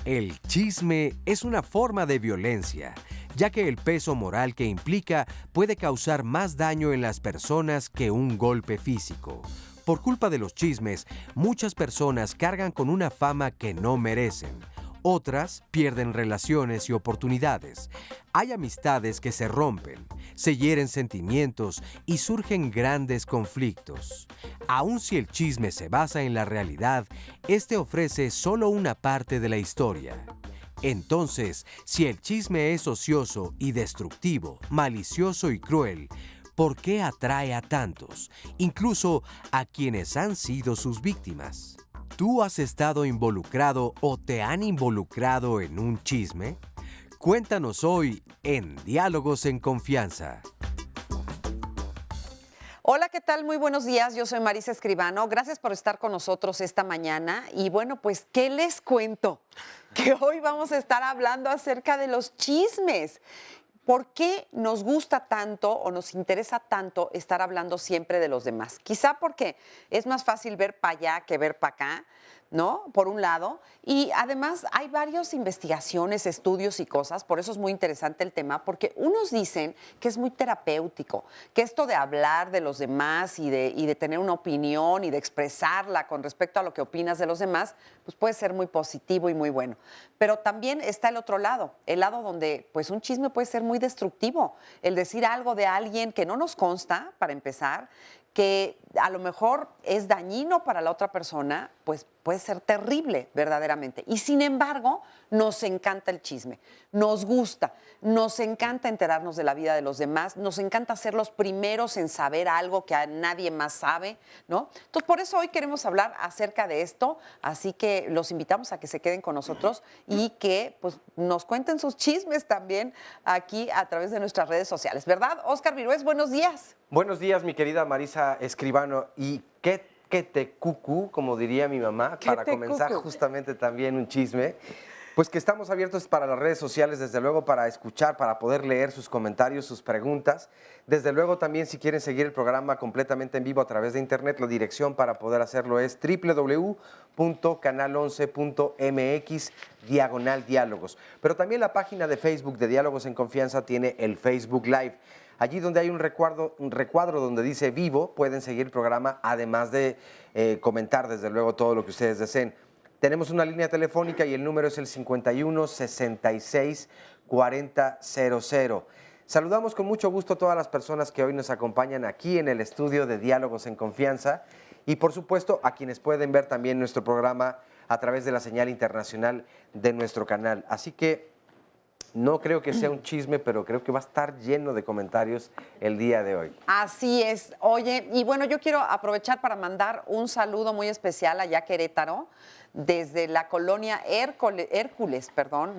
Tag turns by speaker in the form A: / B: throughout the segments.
A: El chisme es una forma de violencia, ya que el peso moral que implica puede causar más daño en las personas que un golpe físico. Por culpa de los chismes, muchas personas cargan con una fama que no merecen. Otras pierden relaciones y oportunidades. Hay amistades que se rompen, se hieren sentimientos y surgen grandes conflictos. Aun si el chisme se basa en la realidad, este ofrece solo una parte de la historia. Entonces, si el chisme es ocioso y destructivo, malicioso y cruel, ¿por qué atrae a tantos, incluso a quienes han sido sus víctimas? ¿Tú has estado involucrado o te han involucrado en un chisme? Cuéntanos hoy en Diálogos en Confianza.
B: Hola, ¿qué tal? Muy buenos días. Yo soy Marisa Escribano. Gracias por estar con nosotros esta mañana. Y bueno, pues, ¿qué les cuento? Que hoy vamos a estar hablando acerca de los chismes. ¿Por qué nos gusta tanto o nos interesa tanto estar hablando siempre de los demás? Quizá porque es más fácil ver para allá que ver para acá, ¿no? Por un lado. Y además hay varias investigaciones, estudios y cosas, por eso es muy interesante el tema, porque unos dicen que es muy terapéutico, que esto de hablar de los demás y de tener una opinión y de expresarla con respecto a lo que opinas de los demás, pues puede ser muy positivo y muy bueno. Pero también está el lado donde pues un chisme puede ser muy destructivo, el decir algo de alguien que no nos consta, para empezar, que a lo mejor es dañino para la otra persona, pues puede ser terrible verdaderamente. Y sin embargo, nos encanta el chisme, nos gusta, nos encanta enterarnos de la vida de los demás, nos encanta ser los primeros en saber algo que a nadie más sabe, ¿no? Entonces, por eso hoy queremos hablar acerca de esto, así que los invitamos a que se queden con nosotros y que pues, nos cuenten sus chismes también aquí a través de nuestras redes sociales, ¿verdad? Óscar Virués, buenos días.
C: Buenos días, mi querida Marisa Escribano. Y qué te cucu, como diría mi mamá, para comenzar justamente también un chisme. Pues que estamos abiertos para las redes sociales, desde luego para escuchar, para poder leer sus comentarios, sus preguntas. Desde luego también si quieren seguir el programa completamente en vivo a través de internet, la dirección para poder hacerlo es www.canal11.mx/diálogos. Pero también la página de Facebook de Diálogos en Confianza tiene el Facebook Live. Allí donde hay un recuadro donde dice vivo, pueden seguir el programa, además de comentar desde luego todo lo que ustedes deseen. Tenemos una línea telefónica y el número es el 51 66 40 00. Saludamos con mucho gusto a todas las personas que hoy nos acompañan aquí en el estudio de Diálogos en Confianza y por supuesto a quienes pueden ver también nuestro programa a través de la señal internacional de nuestro canal. Así que no creo que sea un chisme, pero creo que va a estar lleno de comentarios el día de hoy.
B: Así es. Oye, y bueno, yo quiero aprovechar para mandar un saludo muy especial allá a Querétaro, desde la colonia Hércules,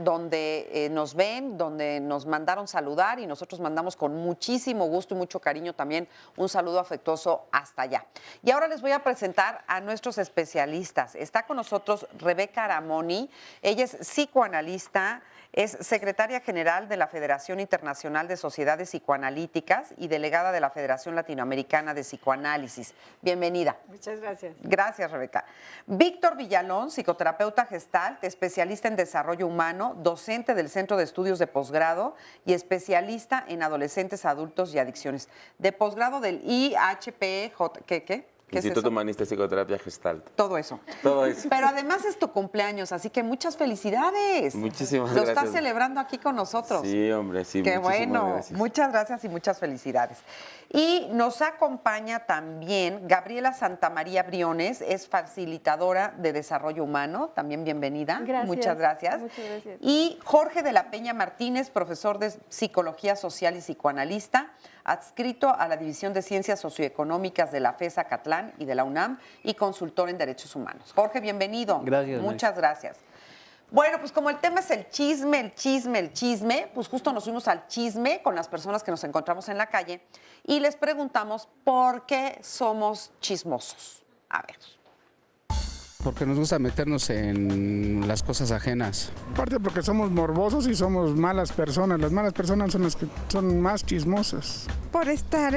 B: donde nos ven, donde nos mandaron saludar y nosotros mandamos con muchísimo gusto y mucho cariño también un saludo afectuoso hasta allá. Y ahora les voy a presentar a nuestros especialistas. Está con nosotros Rebeca Aramoni, ella es psicoanalista, es secretaria general de la Federación Internacional de Sociedades Psicoanalíticas y delegada de la Federación Latinoamericana de Psicoanálisis. Bienvenida.
D: Muchas gracias.
B: Gracias, Rebeca. Víctor Villalón, psicoterapeuta gestalt, especialista en desarrollo humano, docente del Centro de Estudios de Posgrado y especialista en adolescentes, adultos y adicciones. De posgrado del IHPJ, ¿qué?
E: Instituto Humanista de Psicoterapia Gestalt.
B: Todo eso.
E: Todo eso.
B: Pero además es tu cumpleaños, así que muchas felicidades.
E: Muchísimas gracias.
B: Lo estás celebrando aquí con nosotros.
E: Sí, hombre, sí.
B: Qué bueno.
E: Gracias.
B: Muchas gracias y muchas felicidades. Y nos acompaña también Gabriela Santamaría Briones, es facilitadora de desarrollo humano. También bienvenida.
D: Gracias.
B: Muchas gracias.
D: Muchas gracias.
B: Y Jorge de la Peña Martínez, profesor de Psicología Social y psicoanalista, adscrito a la División de Ciencias Socioeconómicas de la FES Acatlán y de la UNAM y consultor en Derechos Humanos. Jorge, bienvenido.
D: Gracias.
B: Muchas gracias. Bueno, pues como el tema es el chisme, pues justo nos fuimos al chisme con las personas que nos encontramos en la calle y les preguntamos por qué somos chismosos. A ver.
F: Porque nos gusta meternos en las cosas ajenas.
G: Aparte porque somos morbosos y somos malas personas. Las malas personas son las que son más chismosas.
H: Por estar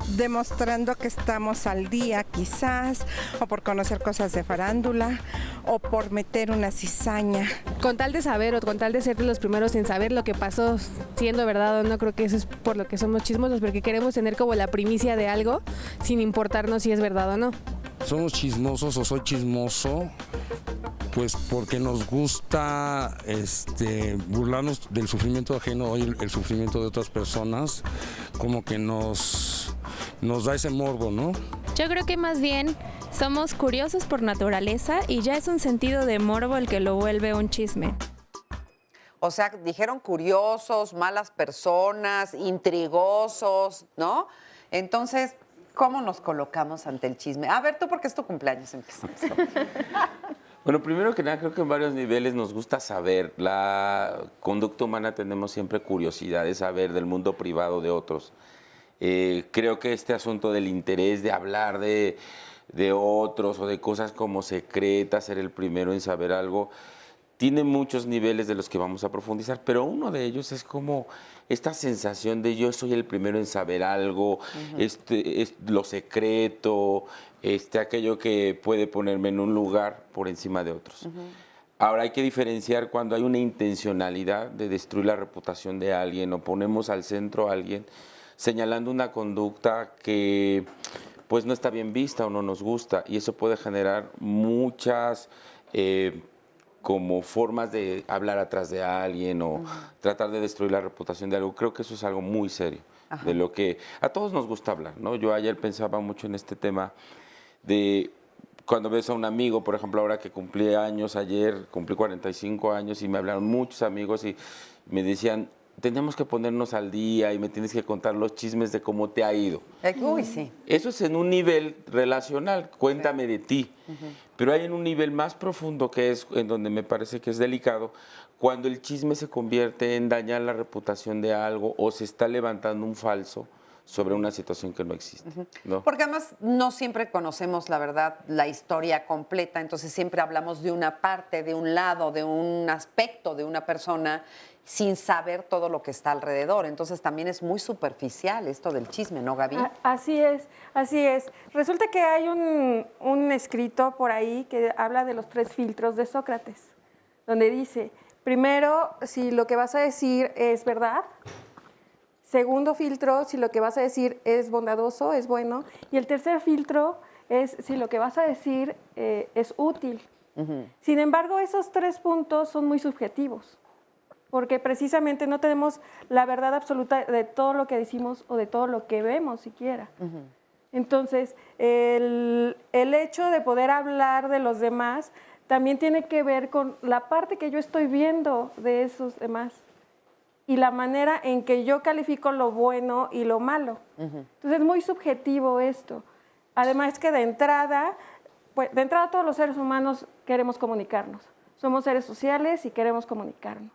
H: demostrando que estamos al día quizás, o por conocer cosas de farándula, o por meter una cizaña.
I: Con tal de saber o con tal de ser de los primeros en saber lo que pasó, siendo verdad o no, creo que eso es por lo que somos chismosos, porque queremos tener como la primicia de algo sin importarnos si es verdad o no.
J: Somos chismosos o soy chismoso, pues porque nos gusta burlarnos del sufrimiento ajeno o el sufrimiento de otras personas, como que nos da ese morbo, ¿no?
K: Yo creo que más bien somos curiosos por naturaleza y ya es un sentido de morbo el que lo vuelve un chisme.
B: O sea, dijeron curiosos, malas personas, intrigosos, ¿no? Entonces, ¿cómo nos colocamos ante el chisme? A ver, tú porque es tu cumpleaños, empezamos.
E: Bueno, primero que nada, creo que en varios niveles nos gusta saber. La conducta humana tenemos siempre curiosidad de saber del mundo privado de otros. Creo que este asunto del interés de hablar de otros o de cosas como secretas, ser el primero en saber algo, tiene muchos niveles de los que vamos a profundizar, pero uno de ellos es como esta sensación de yo soy el primero en saber algo, es lo secreto, aquello que puede ponerme en un lugar por encima de otros. Ahora hay que diferenciar cuando hay una intencionalidad de destruir la reputación de alguien o ponemos al centro a alguien señalando una conducta que pues no está bien vista o no nos gusta, y eso puede generar muchas como formas de hablar atrás de alguien o tratar de destruir la reputación de algo. Creo que eso es algo muy serio, de lo que a todos nos gusta hablar, ¿no? Yo ayer pensaba mucho en este tema de cuando ves a un amigo, por ejemplo, ahora que cumplí años, ayer cumplí 45 años y me hablaron muchos amigos y me decían, tenemos que ponernos al día y me tienes que contar los chismes de cómo te ha ido.
B: Uy, sí.
E: Eso es en un nivel relacional, cuéntame de ti. Pero hay en un nivel más profundo que es en donde me parece que es delicado, cuando el chisme se convierte en dañar la reputación de algo o se está levantando un falso sobre una situación que no existe, ¿no?
B: Porque además no siempre conocemos, la verdad, la historia completa, entonces siempre hablamos de una parte, de un lado, de un aspecto de una persona sin saber todo lo que está alrededor. Entonces también es muy superficial esto del chisme, ¿no, Gaby?
L: Así es, así es. Resulta que hay un escrito por ahí que habla de los 3 filtros de Sócrates, donde dice, primero, si lo que vas a decir es verdad. Segundo filtro, si lo que vas a decir es bondadoso, es bueno. Y el tercer filtro es si lo que vas a decir es útil. Sin embargo, esos 3 puntos son muy subjetivos, porque precisamente no tenemos la verdad absoluta de todo lo que decimos o de todo lo que vemos siquiera. Entonces, el hecho de poder hablar de los demás también tiene que ver con la parte que yo estoy viendo de esos demás y la manera en que yo califico lo bueno y lo malo. Entonces, es muy subjetivo esto. Además que de entrada todos los seres humanos queremos comunicarnos. Somos seres sociales y queremos comunicarnos.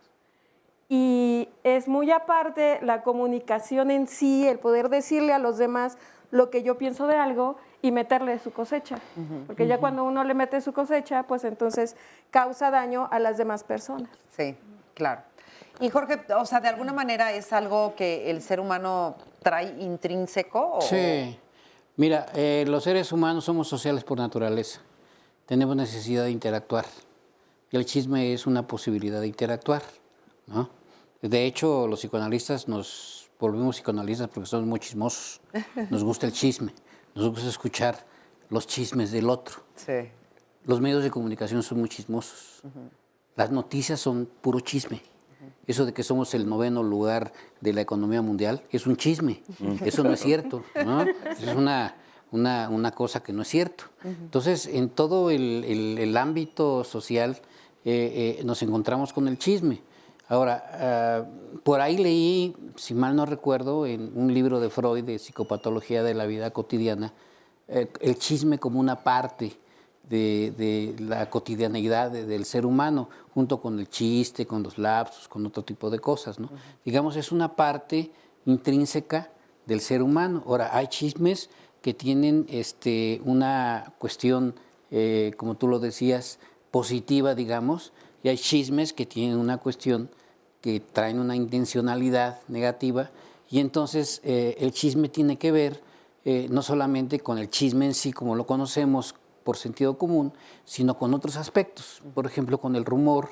L: Y es muy aparte la comunicación en sí, el poder decirle a los demás lo que yo pienso de algo y meterle su cosecha. Porque ya cuando uno le mete su cosecha, pues entonces causa daño a las demás personas.
B: Sí, claro. Y Jorge, o sea, de alguna manera es algo que el ser humano trae intrínseco. ¿O?
D: Sí. Mira, los seres humanos somos sociales por naturaleza. Tenemos necesidad de interactuar. Y el chisme es una posibilidad de interactuar, ¿no? De hecho, los psicoanalistas nos volvimos psicoanalistas porque somos muy chismosos. Nos gusta el chisme, nos gusta escuchar los chismes del otro.
B: Sí.
D: Los medios de comunicación son muy chismosos. Las noticias son puro chisme. Eso de que somos el 9º lugar de la economía mundial es un chisme. Eso no es cierto, ¿no? Es una cosa que no es cierto. Entonces, en todo el ámbito social nos encontramos con el chisme. Ahora, por ahí leí, si mal no recuerdo, en un libro de Freud de psicopatología de la vida cotidiana, el chisme como una parte de la cotidianeidad del ser humano, junto con el chiste, con los lapsus, con otro tipo de cosas, ¿no? Digamos, es una parte intrínseca del ser humano. Ahora, hay chismes que tienen una cuestión, como tú lo decías, positiva, digamos, y hay chismes que tienen una cuestión que traen una intencionalidad negativa, y entonces el chisme tiene que ver no solamente con el chisme en sí, como lo conocemos por sentido común, sino con otros aspectos, por ejemplo, con el rumor,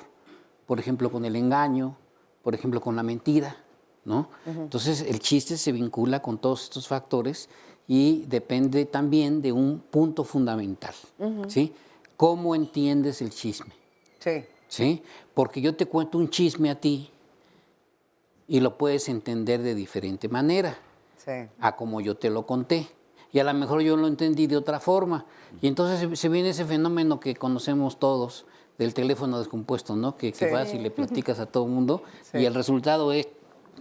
D: por ejemplo, con el engaño, por ejemplo, con la mentira, ¿no? Entonces, el chiste se vincula con todos estos factores y depende también de un punto fundamental, ¿sí? ¿Cómo entiendes el chisme?
B: Sí.
D: ¿Sí? Porque yo te cuento un chisme a ti y lo puedes entender de diferente manera a como yo te lo conté. Y a lo mejor yo lo entendí de otra forma. Y entonces se viene ese fenómeno que conocemos todos del teléfono descompuesto, ¿no? Que vas y le platicas a todo el mundo y el resultado es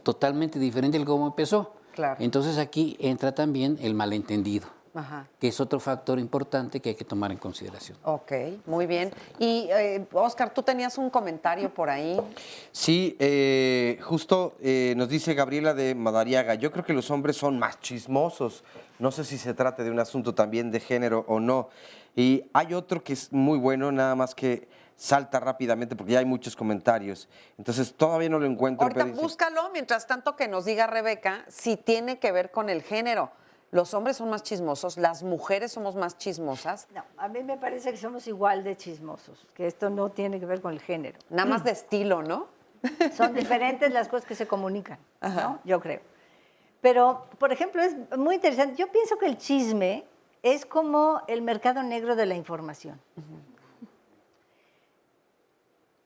D: totalmente diferente de cómo empezó.
B: Claro.
D: Entonces aquí entra también el malentendido,
B: Ajá.
D: que es otro factor importante que hay que tomar en consideración.
B: Ok, muy bien. Y Oscar, tú tenías un comentario por ahí.
C: Sí, justo nos dice Gabriela de Madariaga, yo creo que los hombres son más chismosos. No sé si se trata de un asunto también de género o no. Y hay otro que es muy bueno, nada más que salta rápidamente porque ya hay muchos comentarios. Entonces todavía no lo encuentro.
B: Ahorita
C: pero dice,
B: búscalo, mientras tanto que nos diga Rebeca si tiene que ver con el género. Los hombres son más chismosos, las mujeres somos más chismosas.
M: No, a mí me parece que somos igual de chismosos, que esto no tiene que ver con el género.
B: Nada más de estilo, ¿no?
M: Son diferentes las cosas que se comunican, ¿no? Yo creo. Pero, por ejemplo, es muy interesante. Yo pienso que el chisme es como el mercado negro de la información.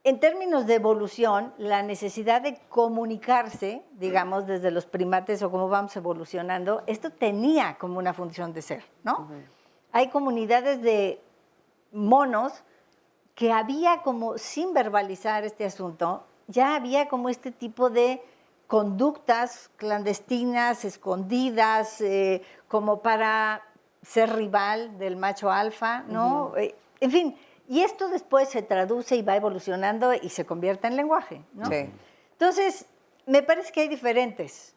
M: En términos de evolución, la necesidad de comunicarse, digamos, desde los primates o cómo vamos evolucionando, esto tenía como una función de ser, ¿no? Hay comunidades de monos que había como, sin verbalizar este asunto, ya había como este tipo de conductas clandestinas, escondidas, como para ser rival del macho alfa, ¿no? En fin, y esto después se traduce y va evolucionando y se convierte en lenguaje, ¿no?
B: Sí.
M: Entonces, me parece que hay diferentes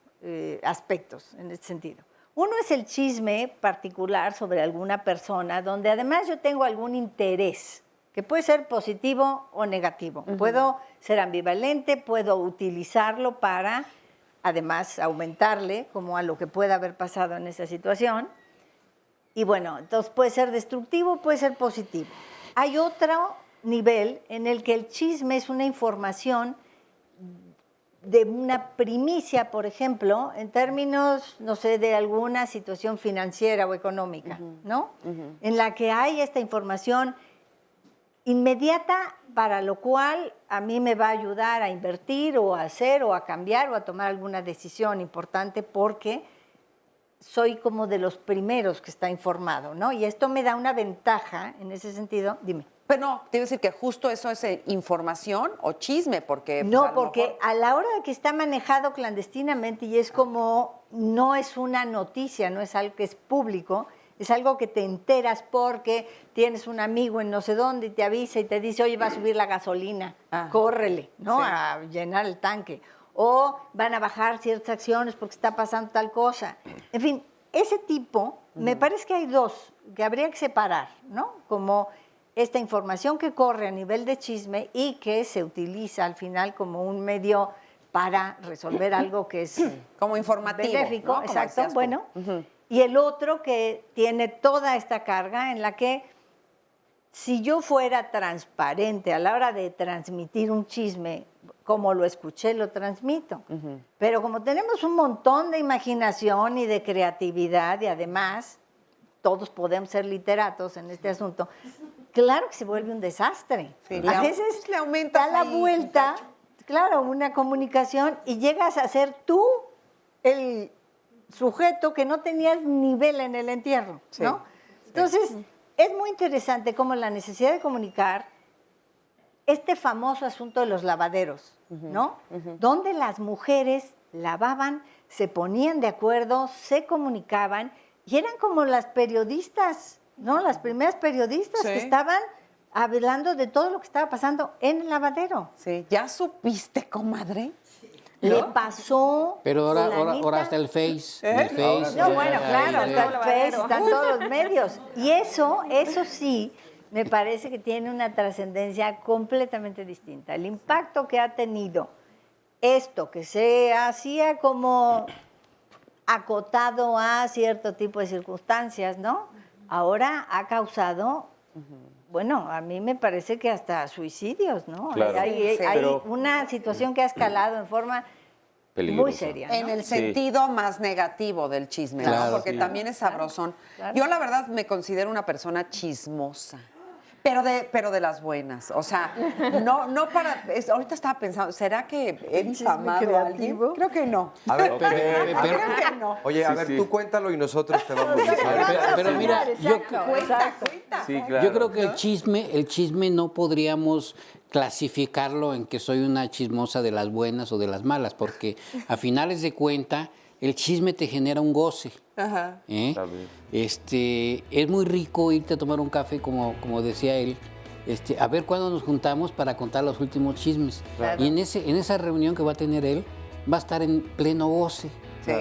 M: aspectos en este sentido. Uno es el chisme particular sobre alguna persona, donde además yo tengo algún interés, que puede ser positivo o negativo. Puedo ser ambivalente, puedo utilizarlo para, además, aumentarle como a lo que pueda haber pasado en esa situación. Y bueno, entonces puede ser destructivo, puede ser positivo. Hay otro nivel en el que el chisme es una información de una primicia, por ejemplo, en términos, no sé, de alguna situación financiera o económica, ¿no? En la que hay esta información inmediata, para lo cual a mí me va a ayudar a invertir o a hacer o a cambiar o a tomar alguna decisión importante porque soy como de los primeros que está informado, ¿no? Y esto me da una ventaja en ese sentido. Dime.
B: Pero no, te iba a decir que justo eso es información o chisme, porque...
M: No,
B: pues,
M: porque
B: mejor...
M: a la hora de que está manejado clandestinamente y es como, no es una noticia, no es algo que es público, es algo que te enteras porque tienes un amigo en no sé dónde y te avisa y te dice, oye, va a subir la gasolina, córrele, ¿no?
B: Sí.
M: A llenar el tanque. O van a bajar ciertas acciones porque está pasando tal cosa. En fin, ese tipo, me parece que hay dos que habría que separar, ¿no? Como esta información que corre a nivel de chisme y que se utiliza al final como un medio para resolver algo que es
B: como informativo,
M: benéfico,
B: ¿no?
M: exacto, bueno. Y el otro que tiene toda esta carga en la que si yo fuera transparente a la hora de transmitir un chisme, como lo escuché, lo transmito. Pero como tenemos un montón de imaginación y de creatividad y además todos podemos ser literatos en este asunto, claro que se vuelve un desastre.
B: Sí,
M: a veces
B: le aumentas
M: da la
B: ahí,
M: vuelta, claro, una comunicación y llegas a ser tú el sujeto que no tenías nivel en el entierro, ¿no? Entonces, es muy interesante cómo la necesidad de comunicar este famoso asunto de los lavaderos, ¿no? Donde las mujeres lavaban, se ponían de acuerdo, se comunicaban y eran como las periodistas, ¿no? Las primeras periodistas que estaban hablando de todo lo que estaba pasando en el lavadero.
B: Sí, ¿ya supiste, comadre?
M: Le pasó.
D: Pero ahora está el Face. El Face
M: No, bueno, claro, está el Face, están todos los medios. Y eso sí, me parece que tiene una trascendencia completamente distinta. El impacto que ha tenido esto, que se hacía como acotado a cierto tipo de circunstancias, ¿no? Ahora ha causado, bueno, a mí me parece que hasta suicidios, ¿no?
E: Claro.
M: Hay una situación que ha escalado en forma
E: peligrosa.
M: muy seria, ¿no?
B: En el sentido más negativo del chisme, ¿no?
D: Claro,
B: Porque también es sabrosón.
M: claro.
B: Yo la verdad me considero una persona chismosa. Pero de las buenas, o sea, no para... ahorita estaba pensando, ¿será que he difamado a alguien? Creo que no.
C: A ver,
B: Creo que no.
C: Oye, a ver, tú cuéntalo y nosotros te vamos a decir.
D: Pero mira,
B: Cuenta.
E: Sí, claro.
D: yo creo que el chisme no podríamos clasificarlo en que soy una chismosa de las buenas o de las malas, porque a finales de cuenta el chisme te genera un goce.
B: Ajá.
D: Es muy rico irte a tomar un café, como decía él, a ver cuándo nos juntamos para contar los últimos chismes.
M: Claro.
D: Y en esa reunión que va a tener él, va a estar en pleno goce,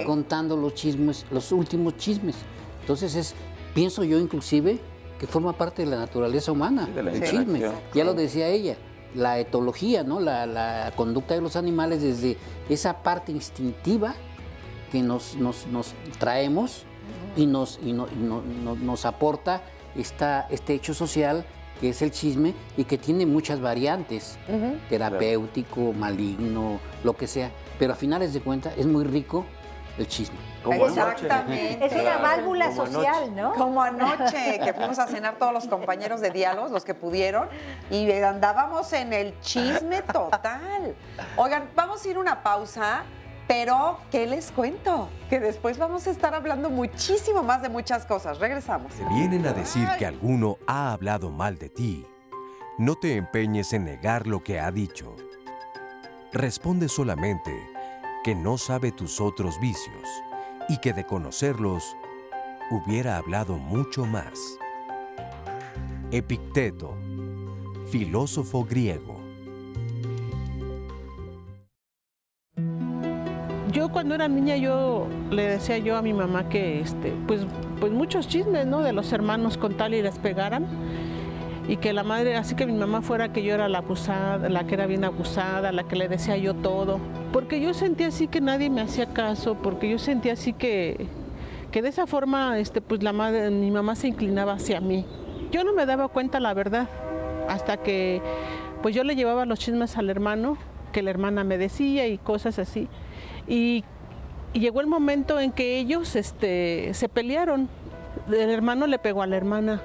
D: contando los chismes, los últimos chismes. Entonces pienso yo inclusive que forma parte de la naturaleza humana, el chisme. Ya lo decía ella, la etología, ¿no? La conducta de los animales desde esa parte instintiva que nos traemos y nos aporta este hecho social que es el chisme y que tiene muchas variantes, terapéutico, maligno, lo que sea, pero a finales de cuentas es muy rico el chisme.
B: Exactamente.
M: Es una válvula social, ¿no?
B: Como anoche, que fuimos a cenar todos los compañeros de Diálogos, los que pudieron, y andábamos en el chisme total. Oigan, vamos a ir a una pausa, pero ¿qué les cuento? Que después vamos a estar hablando muchísimo más de muchas cosas. Regresamos.
A: Te vienen a decir que alguno ha hablado mal de ti. No te empeñes en negar lo que ha dicho. Responde solamente que no sabe tus otros vicios y que de conocerlos hubiera hablado mucho más. Epicteto, filósofo griego.
N: Yo cuando era niña yo le decía yo a mi mamá que pues muchos chismes, ¿no? De los hermanos con tal y les pegaran. Y que la madre, así que mi mamá fuera que yo era la abusada, la que era bien abusada, la que le decía yo todo. Porque yo sentía así que nadie me hacía caso, porque yo sentía así que de esa forma pues mi mamá se inclinaba hacia mí. Yo no me daba cuenta la verdad, hasta que pues yo le llevaba los chismes al hermano, que la hermana me decía y cosas así. Y llegó el momento en que ellos se pelearon. El hermano le pegó a la hermana.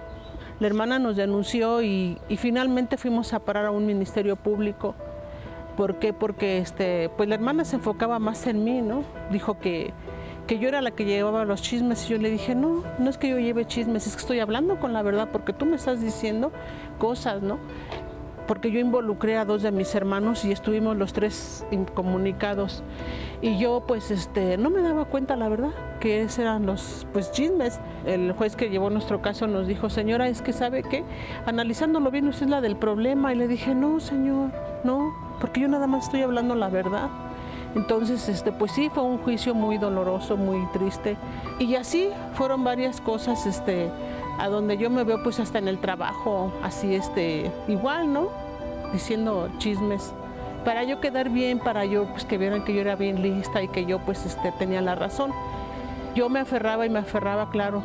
N: La hermana nos denunció y finalmente fuimos a parar a un ministerio público. ¿Por qué? Porque pues la hermana se enfocaba más en mí, ¿no? Dijo que yo era la que llevaba los chismes y yo le dije, no es que yo lleve chismes, es que estoy hablando con la verdad porque tú me estás diciendo cosas, ¿no? Porque yo involucré a 2 de mis hermanos y estuvimos los 3 incomunicados. Y yo pues no me daba cuenta, la verdad, que esos eran los chismes. El juez que llevó nuestro caso nos dijo, señora, es que ¿sabe qué? Analizándolo bien, usted es la del problema. Y le dije, no, señor, no, porque yo nada más estoy hablando la verdad. Entonces, pues sí, fue un juicio muy doloroso, muy triste. Y así fueron varias cosas, a donde yo me veo pues hasta en el trabajo, así igual, ¿no? Diciendo chismes, para yo quedar bien, para yo pues que vieran que yo era bien lista y que yo pues tenía la razón. Yo me aferraba, claro.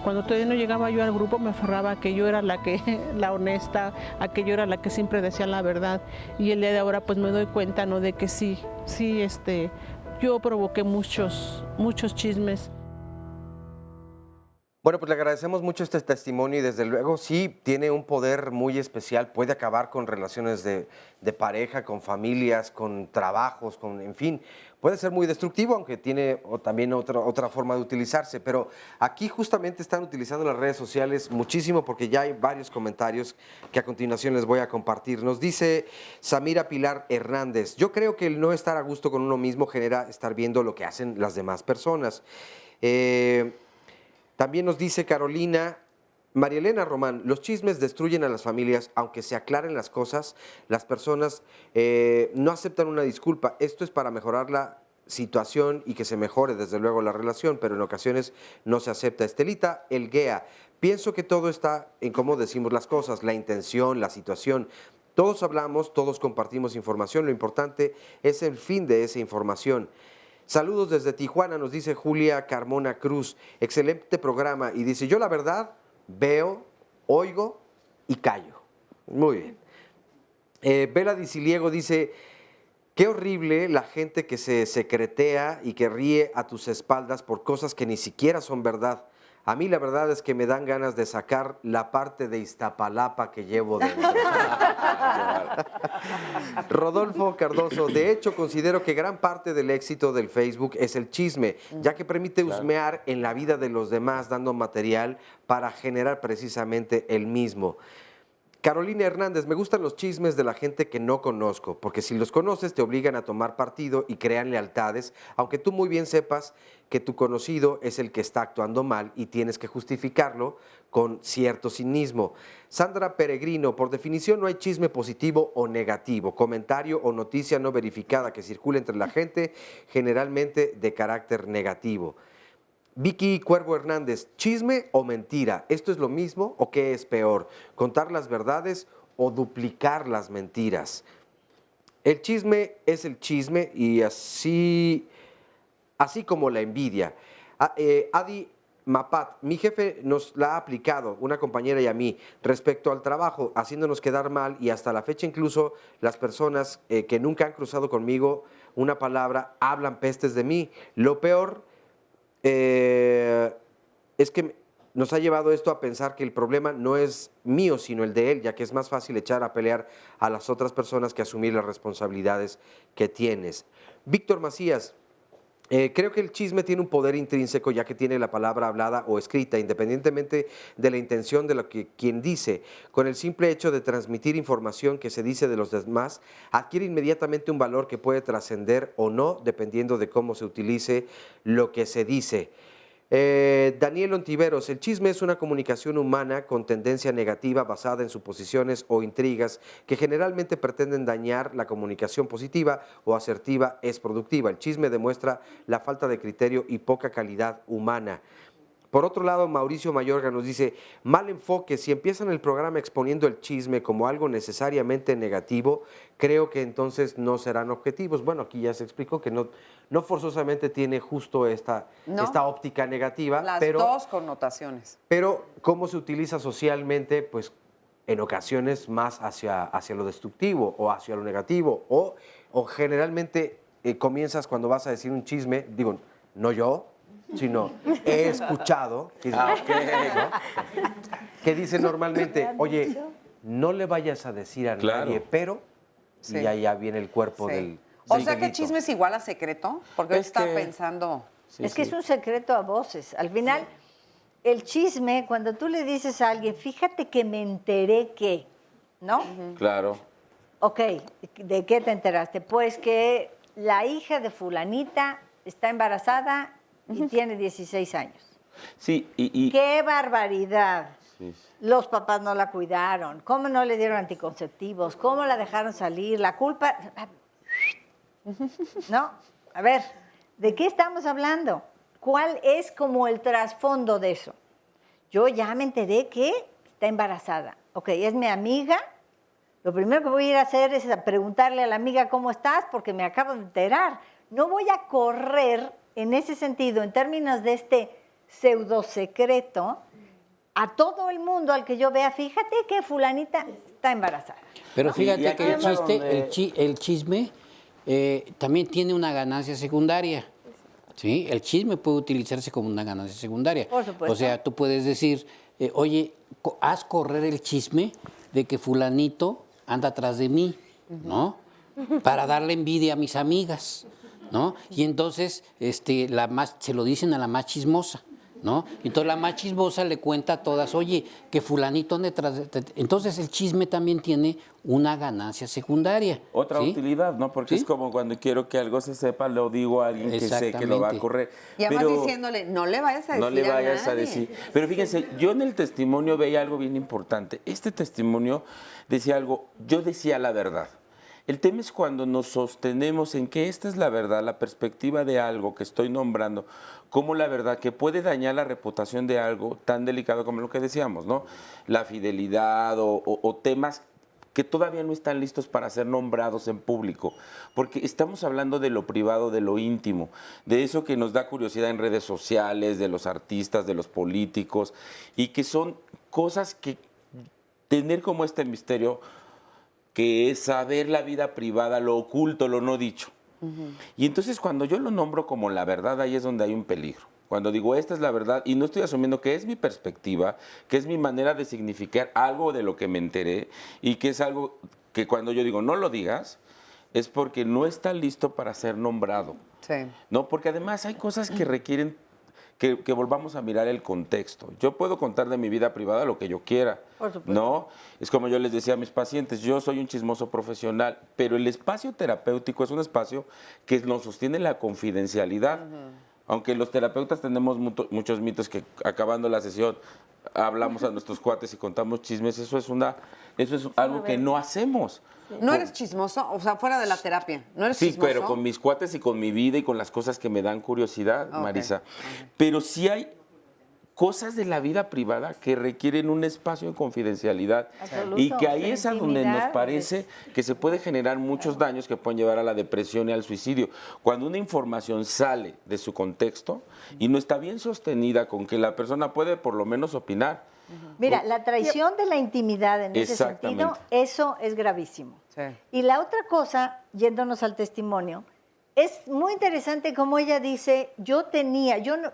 N: Cuando todavía no llegaba yo al grupo me aferraba a que yo era la honesta, a que yo era la que siempre decía la verdad. Y el día de ahora pues me doy cuenta, ¿no? De que sí, yo provoqué muchos chismes.
C: Bueno, pues le agradecemos mucho este testimonio y desde luego sí tiene un poder muy especial, puede acabar con relaciones de pareja, con familias, con trabajos, en fin, puede ser muy destructivo, aunque tiene también otra forma de utilizarse, pero aquí justamente están utilizando las redes sociales muchísimo porque ya hay varios comentarios que a continuación les voy a compartir. Nos dice Samira Pilar Hernández, yo creo que el no estar a gusto con uno mismo genera estar viendo lo que hacen las demás personas. También nos dice Carolina, María Elena Román, los chismes destruyen a las familias, aunque se aclaren las cosas, las personas no aceptan una disculpa. Esto es para mejorar la situación y que se mejore desde luego la relación, pero en ocasiones no se acepta. Estelita Elguea, pienso que todo está en cómo decimos las cosas, la intención, la situación. Todos hablamos, todos compartimos información, lo importante es el fin de esa información. Saludos desde Tijuana, nos dice Julia Carmona Cruz. Excelente programa. Y dice, yo la verdad veo, oigo y callo. Muy bien. Bela Diciliego dice, qué horrible la gente que se secretea y que ríe a tus espaldas por cosas que ni siquiera son verdad. A mí la verdad es que me dan ganas de sacar la parte de Iztapalapa que llevo dentro. Rodolfo Cardoso, de hecho considero que gran parte del éxito del Facebook es el chisme, ya que permite husmear en la vida de los demás dando material para generar precisamente el mismo. Carolina Hernández, me gustan los chismes de la gente que no conozco, porque si los conoces te obligan a tomar partido y crean lealtades, aunque tú muy bien sepas que tu conocido es el que está actuando mal y tienes que justificarlo con cierto cinismo. Sandra Peregrino, por definición no hay chisme positivo o negativo, comentario o noticia no verificada que circule entre la gente, generalmente de carácter negativo. Vicky Cuervo Hernández, ¿chisme o mentira? ¿Esto es lo mismo o qué es peor? ¿Contar las verdades o duplicar las mentiras? El chisme es el chisme y así como la envidia. Adi Mapat, mi jefe nos la ha aplicado, una compañera y a mí, respecto al trabajo, haciéndonos quedar mal y hasta la fecha incluso las personas que nunca han cruzado conmigo una palabra hablan pestes de mí. Lo peor es que nos ha llevado esto a pensar que el problema no es mío, sino el de él, ya que es más fácil echar a pelear a las otras personas que asumir las responsabilidades que tienes. Víctor Macías, creo que el chisme tiene un poder intrínseco, ya que tiene la palabra hablada o escrita, independientemente de la intención de lo que quien dice. Con el simple hecho de transmitir información que se dice de los demás, adquiere inmediatamente un valor que puede trascender o no, dependiendo de cómo se utilice lo que se dice. Daniel Ontiveros, el chisme es una comunicación humana con tendencia negativa basada en suposiciones o intrigas que generalmente pretenden dañar. La comunicación positiva o asertiva es productiva. El chisme demuestra la falta de criterio y poca calidad humana. Por otro lado, Mauricio Mayorga nos dice, mal enfoque, si empiezan el programa exponiendo el chisme como algo necesariamente negativo, creo que entonces no serán objetivos. Bueno, aquí ya se explicó que no forzosamente tiene justo esta óptica negativa.
B: Las dos connotaciones.
C: Pero cómo se utiliza socialmente, pues en ocasiones más hacia lo destructivo o hacia lo negativo. O generalmente comienzas cuando vas a decir un chisme, digo, no yo, sino he escuchado que dice normalmente, oye, no le vayas a decir a nadie, pero y allá viene el cuerpo del
B: O sea que chisme es igual a secreto, porque hoy estaba pensando.
M: Es que es un secreto a voces. Al final, el chisme, cuando tú le dices a alguien, fíjate que me enteré que, ¿no?
E: Claro.
M: Ok, ¿de qué te enteraste? Pues que la hija de fulanita está embarazada y tiene 16 años.
E: Sí,
M: ¡Qué barbaridad!
E: Sí.
M: Los papás no la cuidaron, cómo no le dieron anticonceptivos, cómo la dejaron salir, la culpa... No, a ver, ¿de qué estamos hablando? ¿Cuál es como el trasfondo de eso? Yo ya me enteré que está embarazada. Ok, es mi amiga. Lo primero que voy a ir a hacer es a preguntarle a la amiga cómo estás, porque me acabo de enterar. No voy a correr en ese sentido, en términos de este pseudo secreto, a todo el mundo al que yo vea, fíjate que fulanita está embarazada.
D: Pero fíjate que el chisme también tiene una ganancia secundaria. ¿sí? El chisme puede utilizarse como una ganancia secundaria.
M: Por supuesto.
D: O sea, tú puedes decir, oye, haz correr el chisme de que fulanito anda atrás de mí, ¿no? Para darle envidia a mis amigas, ¿no? Y entonces se lo dicen a la más chismosa, ¿no? Entonces la más chismosa le cuenta a todas, oye, que fulanito anda detrás de ti. Entonces el chisme también tiene una ganancia secundaria.
E: Otra
D: ¿sí?
E: utilidad, ¿no? Porque
D: ¿Sí?
E: es como cuando quiero que algo se sepa, lo digo a alguien que sé que lo va a correr.
B: Y además
E: Pero
B: diciéndole, no le vayas a decir
E: no le vayas a
B: nadie.
E: decir. Pero fíjense, yo en el testimonio veía algo bien importante. Este testimonio decía algo, yo decía la verdad. El tema es cuando nos sostenemos en que esta es la verdad, la perspectiva de algo que estoy nombrando, como la verdad que puede dañar la reputación de algo tan delicado como lo que decíamos, ¿no? La fidelidad o temas que todavía no están listos para ser nombrados en público, porque estamos hablando de lo privado, de lo íntimo, de eso que nos da curiosidad en redes sociales, de los artistas, de los políticos, y que son cosas que tener como este misterio, que es saber la vida privada, lo oculto, lo no dicho. Y entonces cuando yo lo nombro como la verdad, ahí es donde hay un peligro. Cuando digo esta es la verdad y no estoy asumiendo que es mi perspectiva, que es mi manera de significar algo de lo que me enteré y que es algo que cuando yo digo no lo digas, es porque no está listo para ser nombrado.
B: Sí.
E: No, porque además hay cosas que requieren que volvamos a mirar el contexto. Yo puedo contar de mi vida privada lo que yo quiera,
M: Por supuesto.
E: ¿no? Es como yo les decía a mis pacientes, yo soy un chismoso profesional, pero el espacio terapéutico es un espacio que nos sostiene la confidencialidad. Aunque los terapeutas tenemos muchos mitos que acabando la sesión hablamos a nuestros cuates y contamos chismes, eso es algo que no hacemos.
B: ¿No eres chismoso? O sea, fuera de la terapia, ¿no eres
E: Sí,
B: chismoso?
E: pero con mis cuates y con mi vida y con las cosas que me dan curiosidad,
B: Ok.
E: Marisa. Pero sí hay cosas de la vida privada que requieren un espacio de confidencialidad
M: Absoluto,
E: y que ahí
M: de
E: es a donde nos
M: intimidad,
E: parece que se puede generar muchos daños que pueden llevar a la depresión y al suicidio. Cuando una información sale de su contexto y no está bien sostenida con que la persona puede por lo menos opinar.
M: Mira, la traición de la intimidad en ese
E: Exactamente.
M: sentido, eso es gravísimo.
B: Sí.
M: Y la otra cosa, yéndonos al testimonio, es muy interesante como ella dice,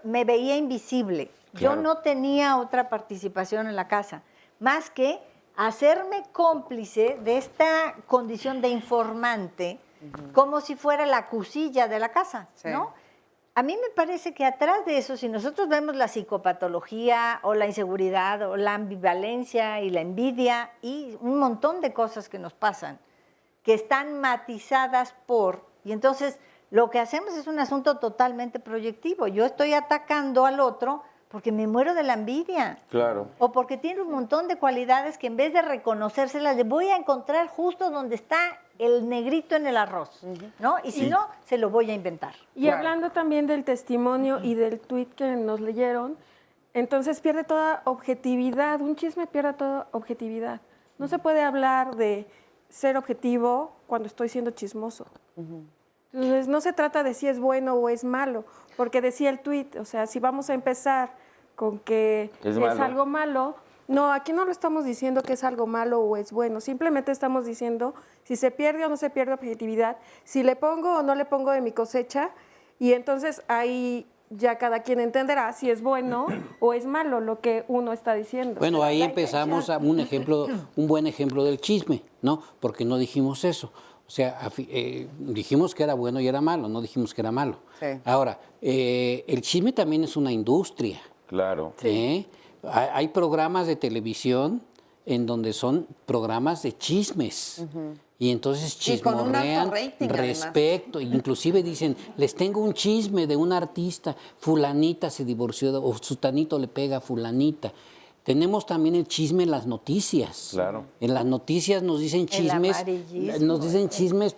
M: me veía invisible,
E: Claro.
M: yo no tenía otra participación en la casa, más que hacerme cómplice de esta condición de informante, como si fuera la cusilla de la casa,
B: Sí.
M: ¿no? A mí me parece que atrás de eso, si nosotros vemos la psicopatología o la inseguridad o la ambivalencia y la envidia y un montón de cosas que nos pasan, que están matizadas y entonces lo que hacemos es un asunto totalmente proyectivo. Yo estoy atacando al otro porque me muero de la envidia.
E: Claro.
M: O porque tiene un montón de cualidades que en vez de reconocérselas, le voy a encontrar justo donde está el negrito en el arroz, ¿no? Y si no, se lo voy a inventar.
L: Y hablando también del testimonio y del tuit que nos leyeron, entonces pierde toda objetividad, un chisme pierde toda objetividad. No se puede hablar de ser objetivo cuando estoy siendo chismoso. Entonces no se trata de si es bueno o es malo, porque decía el tuit, o sea, si vamos a empezar con que
E: Es
L: es
E: malo.
L: algo malo, no, aquí no lo estamos diciendo que es algo malo o es bueno, simplemente estamos diciendo si se pierde o no se pierde objetividad, si le pongo o no le pongo de mi cosecha, y entonces ahí ya cada quien entenderá si es bueno o es malo lo que uno está diciendo.
D: Bueno, ahí empezamos a un buen ejemplo del chisme, ¿no? Porque no dijimos eso. O sea, dijimos que era bueno y era malo, no dijimos que era malo.
B: Sí.
D: Ahora, el chisme también es una industria.
E: Claro.
D: Hay programas de televisión en donde son programas de chismes. Y entonces
B: Y con un alto
D: chismorrean
B: rating,
D: respecto, inclusive dicen, les tengo un chisme de un artista, fulanita se divorció o sutanito le pega a fulanita. Tenemos también el chisme en las noticias.
E: Claro.
D: En las noticias nos dicen chismes,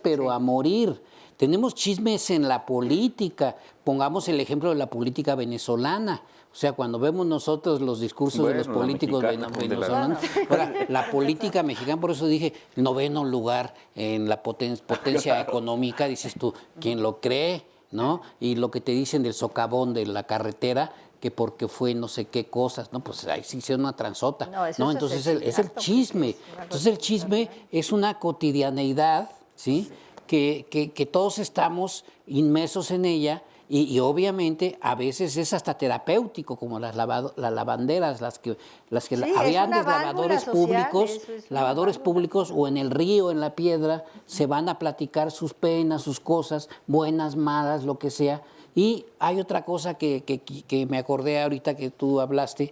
D: pero a morir. Tenemos chismes en la política. Pongamos el ejemplo de la política venezolana. O sea, cuando vemos nosotros los discursos de los
E: Bueno, la
D: políticos
E: mexicana,
D: venezolanos, ahora, la política mexicana, por eso dije, 9º lugar en la potencia económica, dices tú, ¿quién lo cree? ¿No? Y lo que te dicen del socavón de la carretera, que porque fue no sé qué cosas, ¿no? Pues ahí sí hicieron una transota.
M: No,
D: Entonces es el chisme. Entonces el chisme es una cotidianeidad, ¿sí? Que todos estamos inmersos en ella Y obviamente a veces es hasta terapéutico, como las lavanderas, las que había antes lavadores públicos o en el río, en la piedra, se van a platicar sus penas, sus cosas, buenas, malas, lo que sea. Y hay otra cosa que me acordé ahorita que tú hablaste,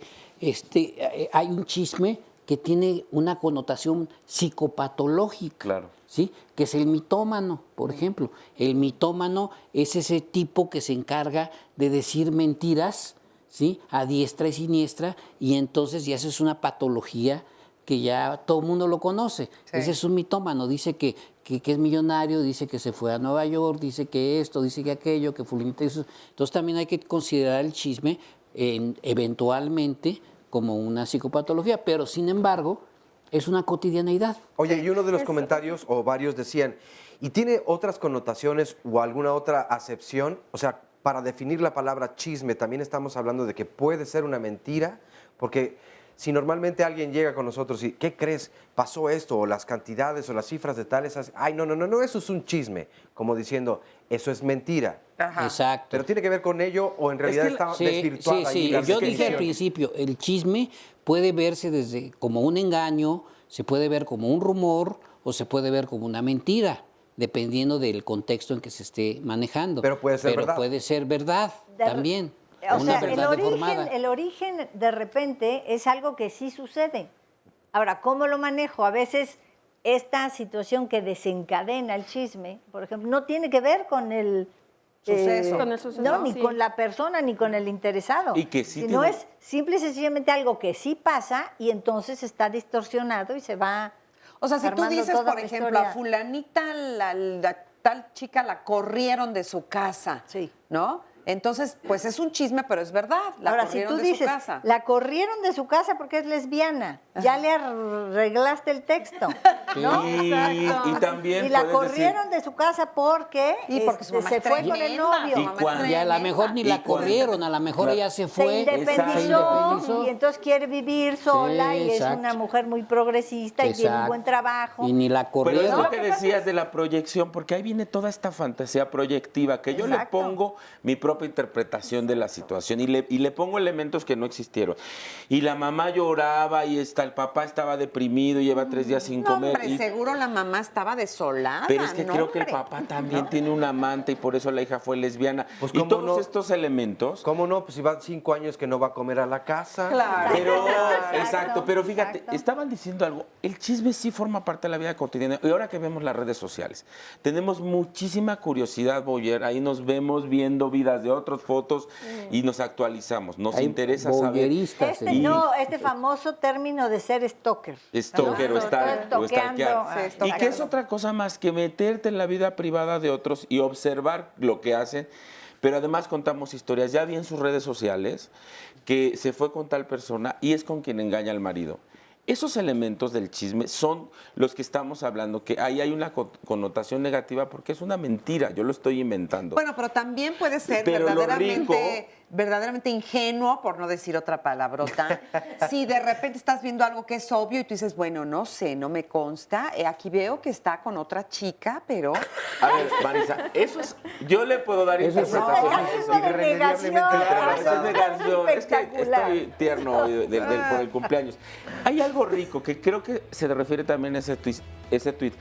D: hay un chisme que tiene una connotación psicopatológica.
E: Claro.
D: ¿Sí? Que es el mitómano, por ejemplo. El mitómano es ese tipo que se encarga de decir mentiras, ¿sí? A diestra y siniestra, y entonces ya eso es una patología que ya todo el mundo lo conoce. Sí. Ese es un mitómano, dice que es millonario, dice que se fue a Nueva York, dice que esto, dice que aquello, que fulanito eso. Entonces también hay que considerar el chisme eventualmente como una psicopatología, pero sin embargo es una cotidianeidad.
C: Oye, y uno de los comentarios, o varios decían, ¿y tiene otras connotaciones o alguna otra acepción? O sea, para definir la palabra chisme, también estamos hablando de que puede ser una mentira, porque si normalmente alguien llega con nosotros y, ¿qué crees? Pasó esto, o las cantidades, o las cifras de tales, ay, no, eso es un chisme, como diciendo, eso es mentira.
D: Ajá. Exacto.
C: Pero tiene que ver con ello, o en realidad está desvirtuada.
D: Sí, yo dije al principio, el chisme puede verse desde como un engaño, se puede ver como un rumor, o se puede ver como una mentira, dependiendo del contexto en que se esté manejando.
C: Pero puede ser verdad.
D: Puede ser verdad también.
M: O sea, el origen de repente es algo que sí sucede. Ahora, ¿cómo lo manejo? A veces esta situación que desencadena el chisme, por ejemplo, no tiene que ver con el
L: suceso. Con el suceso.
M: No, ni con la persona, ni con el interesado.
E: Y que sí
M: sino es simple y sencillamente algo que sí pasa y entonces está distorsionado y se va.
B: O sea, si tú dices, por ejemplo, a fulanita, la tal chica la corrieron de su casa,
M: sí,
B: ¿no? Entonces, pues es un chisme, pero es verdad.
M: Ahora, si tú dices, la corrieron de su casa porque es lesbiana, ya le arreglaste el texto, ¿no?
E: Y también
M: la corrieron de su casa porque, se fue con el novio.
D: Y a lo mejor ni la corrieron, a lo mejor ella se fue.
M: Se independizó y entonces quiere vivir sola y es una mujer muy progresista y tiene un buen trabajo.
D: Y ni la corrieron.
E: Pero es lo que decías de la proyección, porque ahí viene toda esta fantasía proyectiva, que yo le pongo mi propia interpretación de la situación y le pongo elementos que no existieron. Y la mamá lloraba y el papá estaba deprimido y lleva 3 días sin comer.
B: Hombre, seguro la mamá estaba desolada.
E: Pero es que creo que el papá también tiene un amante y por eso la hija fue lesbiana.
C: Pues,
E: y todos estos elementos.
C: ¿Cómo no? Pues si van 5 años que no va a comer a la casa.
B: Claro.
E: Pero, exacto, pero fíjate, estaban diciendo algo. El chisme sí forma parte de la vida cotidiana. Y ahora que vemos las redes sociales, tenemos muchísima curiosidad, Boyer. Ahí nos vemos viendo vidas de otros, fotos y nos actualizamos. Nos interesa saber.
M: Este famoso término de ser stalker.
E: Stalker o stalkear. Y que es otra cosa más que meterte en la vida privada de otros y observar lo que hacen. Pero además contamos historias. Ya vi en sus redes sociales que se fue con tal persona y es con quien engaña al marido. Esos elementos del chisme son los que estamos hablando, que ahí hay una connotación negativa porque es una mentira, yo lo estoy inventando.
B: Bueno, pero también puede ser verdaderamente ingenuo, por no decir otra palabrota, si de repente estás viendo algo que es obvio y tú dices, bueno, no sé, no me consta, aquí veo que está con otra chica, pero...
E: A ver, Marisa, eso es... Yo le puedo dar interpretaciones irremediablemente entrelazadas. Es que estoy tierno hoy por el cumpleaños. Hay algo rico que creo que se refiere también a ese tuit.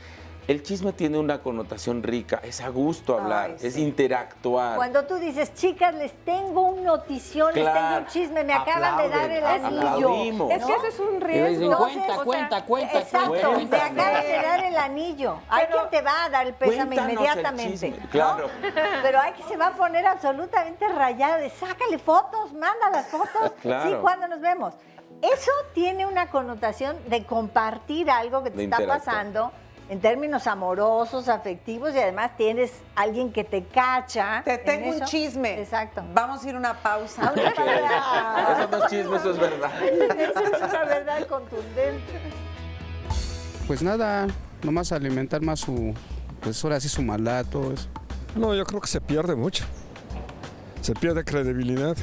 E: El chisme tiene una connotación rica, es a gusto hablar, es interactuar.
M: Cuando tú dices, chicas, les tengo un notición, les tengo un chisme, me acaban de dar el anillo.
L: Es que ese es un riesgo.
D: Cuenta.
M: Exacto, me acaban de dar el anillo. Hay quien te va a dar el pésame inmediatamente.
E: Claro.
M: Pero hay que se va a poner absolutamente rayado de sácale fotos, manda las fotos.
E: Claro.
M: Sí, cuando nos vemos. Eso tiene una connotación de compartir algo que te está pasando en términos amorosos, afectivos y además tienes alguien que te cacha.
B: Te tengo un chisme.
M: Exacto.
B: Vamos a ir a una pausa.
E: Eso no es chisme, eso es verdad.
M: Eso es una verdad contundente.
F: Pues nada, nomás alimentar más su maldad, todo eso.
J: No, yo creo que se pierde mucho. Se pierde credibilidad.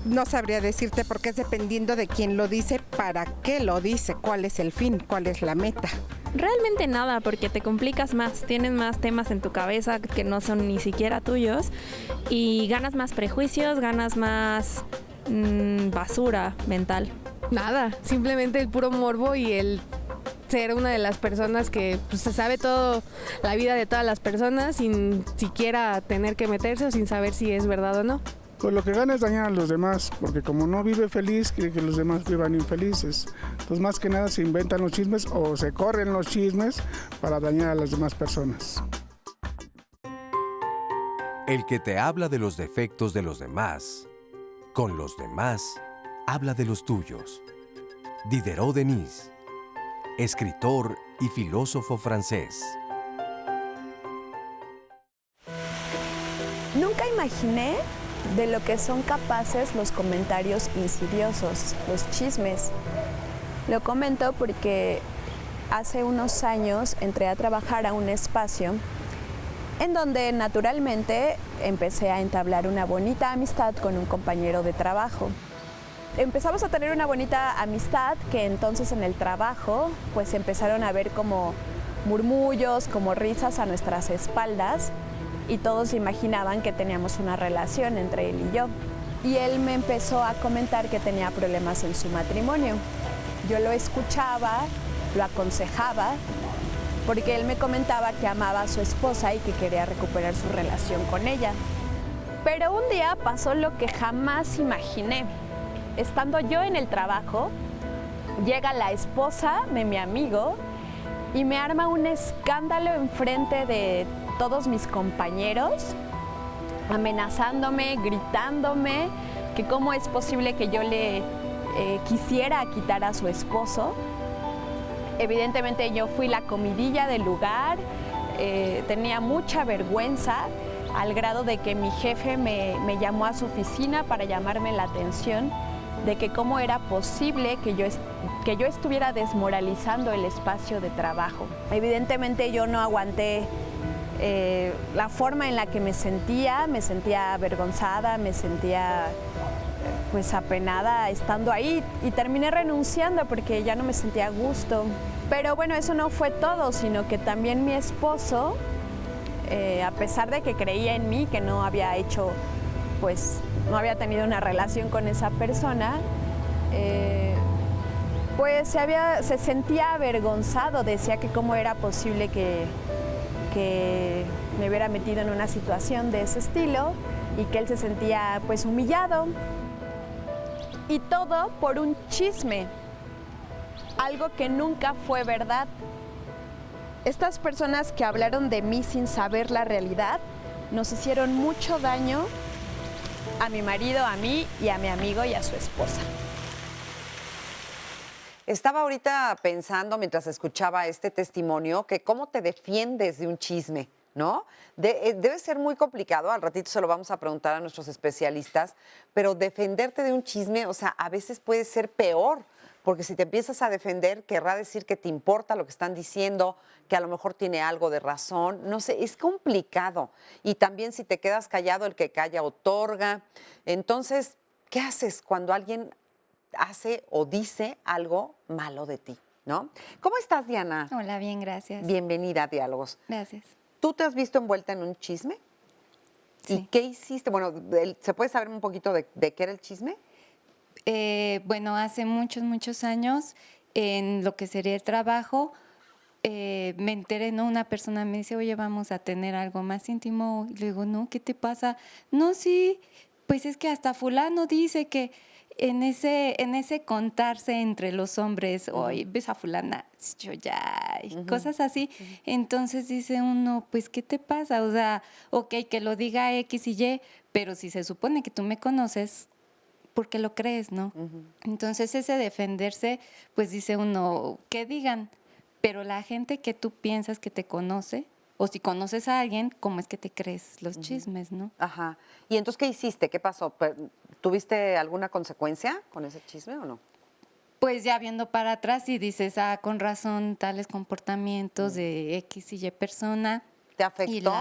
H: No sabría decirte porque es dependiendo de quién lo dice, para qué lo dice, cuál es el fin, cuál es la meta.
K: Realmente nada, porque te complicas más, tienes más temas en tu cabeza que no son ni siquiera tuyos y ganas más prejuicios, ganas más basura mental.
I: Nada, simplemente el puro morbo y el ser una de las personas que pues, se sabe todo, la vida de todas las personas sin siquiera tener que meterse o sin saber si es verdad o no.
G: Pues lo que gana es dañar a los demás, porque como no vive feliz, quiere que los demás vivan infelices. Entonces, más que nada se inventan los chismes o se corren los chismes para dañar a las demás personas.
A: El que te habla de los defectos de los demás, con los demás, habla de los tuyos. Diderot Denis, escritor y filósofo francés.
O: Nunca imaginé de lo que son capaces los comentarios insidiosos, los chismes. Lo comento porque hace unos años entré a trabajar a un espacio en donde naturalmente empecé a entablar una bonita amistad con un compañero de trabajo. Empezamos a tener una bonita amistad que entonces en el trabajo pues empezaron a ver como murmullos, como risas a nuestras espaldas y todos imaginaban que teníamos una relación entre él y yo. Y él me empezó a comentar que tenía problemas en su matrimonio. Yo lo escuchaba, lo aconsejaba, porque él me comentaba que amaba a su esposa y que quería recuperar su relación con ella. Pero un día pasó lo que jamás imaginé. Estando yo en el trabajo, llega la esposa de mi amigo y me arma un escándalo enfrente de todos mis compañeros, amenazándome, gritándome, que cómo es posible que yo le quisiera quitar a su esposo. Evidentemente yo fui la comidilla del lugar, tenía mucha vergüenza, al grado de que mi jefe me llamó a su oficina para llamarme la atención de que cómo era posible que yo estuviera desmoralizando el espacio de trabajo. Evidentemente yo no aguanté la forma en la que me sentía avergonzada, me sentía pues apenada estando ahí y terminé renunciando porque ya no me sentía a gusto. Pero bueno, eso no fue todo, sino que también mi esposo, a pesar de que creía en mí, que no había hecho, pues no había tenido una relación con esa persona, pues se sentía avergonzado, decía que cómo era posible que me hubiera metido en una situación de ese estilo y que él se sentía pues humillado. Y todo por un chisme, algo que nunca fue verdad. Estas personas que hablaron de mí sin saber la realidad nos hicieron mucho daño a mi marido, a mí y a mi amigo y a su esposa.
B: Estaba ahorita pensando mientras escuchaba este testimonio que cómo te defiendes de un chisme, ¿no? Debe ser muy complicado, al ratito se lo vamos a preguntar a nuestros especialistas, pero defenderte de un chisme, o sea, a veces puede ser peor, porque si te empiezas a defender, querrá decir que te importa lo que están diciendo, que a lo mejor tiene algo de razón, no sé, es complicado. Y también si te quedas callado, el que calla otorga. Entonces, ¿qué haces cuando alguien hace o dice algo malo de ti, ¿no? ¿Cómo estás, Diana?
P: Hola, bien, gracias.
B: Bienvenida a Diálogos.
P: Gracias.
B: ¿Tú te has visto envuelta en un chisme? Sí. ¿Y qué hiciste? Bueno, ¿se puede saber un poquito de qué era el chisme?
P: Bueno, hace muchos años, en lo que sería el trabajo, me enteré, ¿no? Una persona me dice, oye, vamos a tener algo más íntimo. Y le digo, no, ¿qué te pasa? No, sí, pues es que hasta fulano dice que en ese contarse entre los hombres, oye, ves a fulana, yo ya, y cosas así. Entonces dice uno, pues, ¿qué te pasa? O sea, ok, que lo diga X y Y, pero si se supone que tú me conoces, ¿por qué lo crees, no? Entonces ese defenderse, pues dice uno, que digan, pero la gente que tú piensas que te conoce, o si conoces a alguien, ¿cómo es que te crees los chismes, no?
B: Ajá. ¿Y entonces qué hiciste? ¿Qué pasó? ¿Tuviste alguna consecuencia con ese chisme o no?
P: Pues ya viendo para atrás y dices, con razón, tales comportamientos de X y Y persona.
B: ¿Te afectó?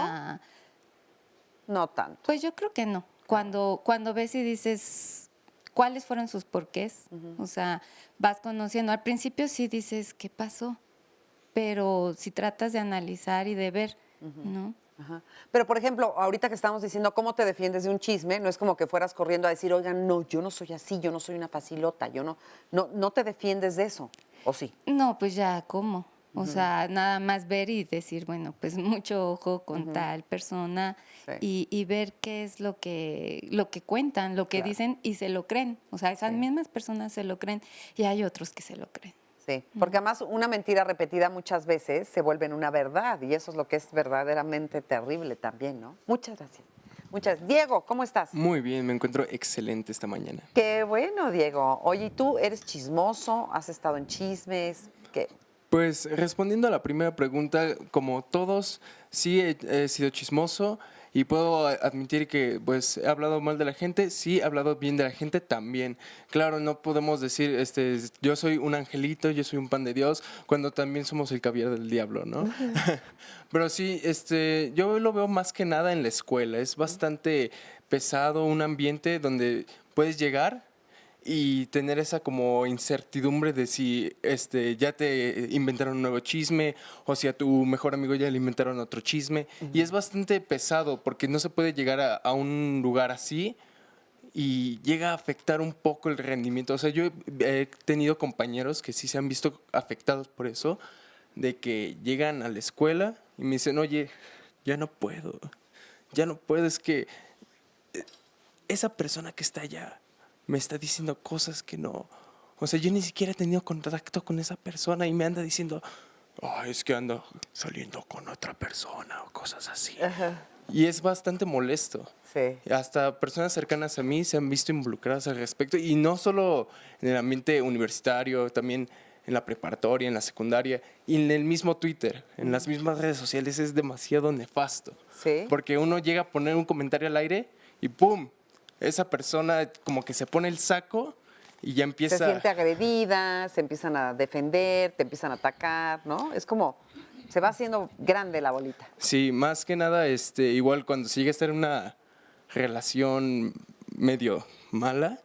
B: No tanto.
P: Pues yo creo que no. Cuando ves y dices, ¿cuáles fueron sus porqués? O sea, vas conociendo. Al principio sí dices, ¿qué pasó? pero si tratas de analizar y de ver, ¿no?
B: Ajá. Pero, por ejemplo, ahorita que estamos diciendo cómo te defiendes de un chisme, no es como que fueras corriendo a decir, oigan, no, yo no soy así, yo no soy una facilota, no te defiendes de eso, ¿o sí?
P: No, pues ya, ¿cómo? O sea, nada más ver y decir, bueno, pues mucho ojo con tal persona y ver qué es lo que cuentan, lo que dicen y se lo creen. O sea, esas mismas personas se lo creen y hay otros que se lo creen.
B: Sí, porque además una mentira repetida muchas veces se vuelve en una verdad y eso es lo que es verdaderamente terrible también, ¿no? Muchas gracias. Diego, ¿cómo estás?
Q: Muy bien, me encuentro excelente esta mañana.
B: Qué bueno, Diego. Oye, ¿y tú eres chismoso? ¿Has estado en chismes? ¿Qué?
Q: Pues respondiendo a la primera pregunta, como todos, sí he sido chismoso y puedo admitir que pues he hablado mal de la gente, sí he hablado bien de la gente también. Claro, no podemos decir yo soy un angelito, yo soy un pan de Dios, cuando también somos el caviar del diablo, ¿no? Pero sí, yo lo veo más que nada en la escuela. Es bastante pesado un ambiente donde puedes llegar y tener esa como incertidumbre de si ya te inventaron un nuevo chisme o si a tu mejor amigo ya le inventaron otro chisme. Y es bastante pesado porque no se puede llegar a un lugar así y llega a afectar un poco el rendimiento. O sea, yo he tenido compañeros que sí se han visto afectados por eso, de que llegan a la escuela y me dicen, oye, ya no puedo, es que esa persona que está allá me está diciendo cosas que no... O sea, yo ni siquiera he tenido contacto con esa persona y me anda diciendo, es que ando saliendo con otra persona o cosas así. Ajá. Y es bastante molesto. Sí. Hasta personas cercanas a mí se han visto involucradas al respecto y no solo en el ambiente universitario, también en la preparatoria, en la secundaria y en el mismo Twitter, en las mismas redes sociales. Es demasiado nefasto. Sí. Porque uno llega a poner un comentario al aire y ¡pum! Esa persona como que se pone el saco y ya empieza...
B: Se siente agredida, se empiezan a defender, te empiezan a atacar, ¿no? Es como, se va haciendo grande la bolita.
Q: Sí, más que nada, igual cuando se llega a estar en una relación medio mala,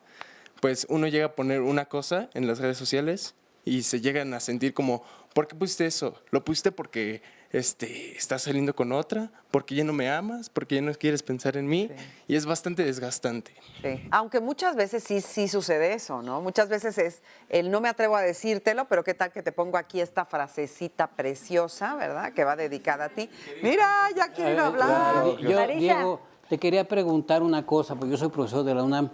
Q: pues uno llega a poner una cosa en las redes sociales y se llegan a sentir como, ¿por qué pusiste eso? ¿Lo pusiste porque estás saliendo con otra? ¿Porque ya no me amas? ¿Porque ya no quieres pensar en mí? Sí. Y es bastante desgastante.
B: Sí. Aunque muchas veces sí sucede eso, ¿no? Muchas veces es el no me atrevo a decírtelo, pero qué tal que te pongo aquí esta frasecita preciosa, ¿verdad? Que va dedicada a ti. Mira, ya quieren hablar.
D: Diego, te quería preguntar una cosa, porque yo soy profesor de la UNAM.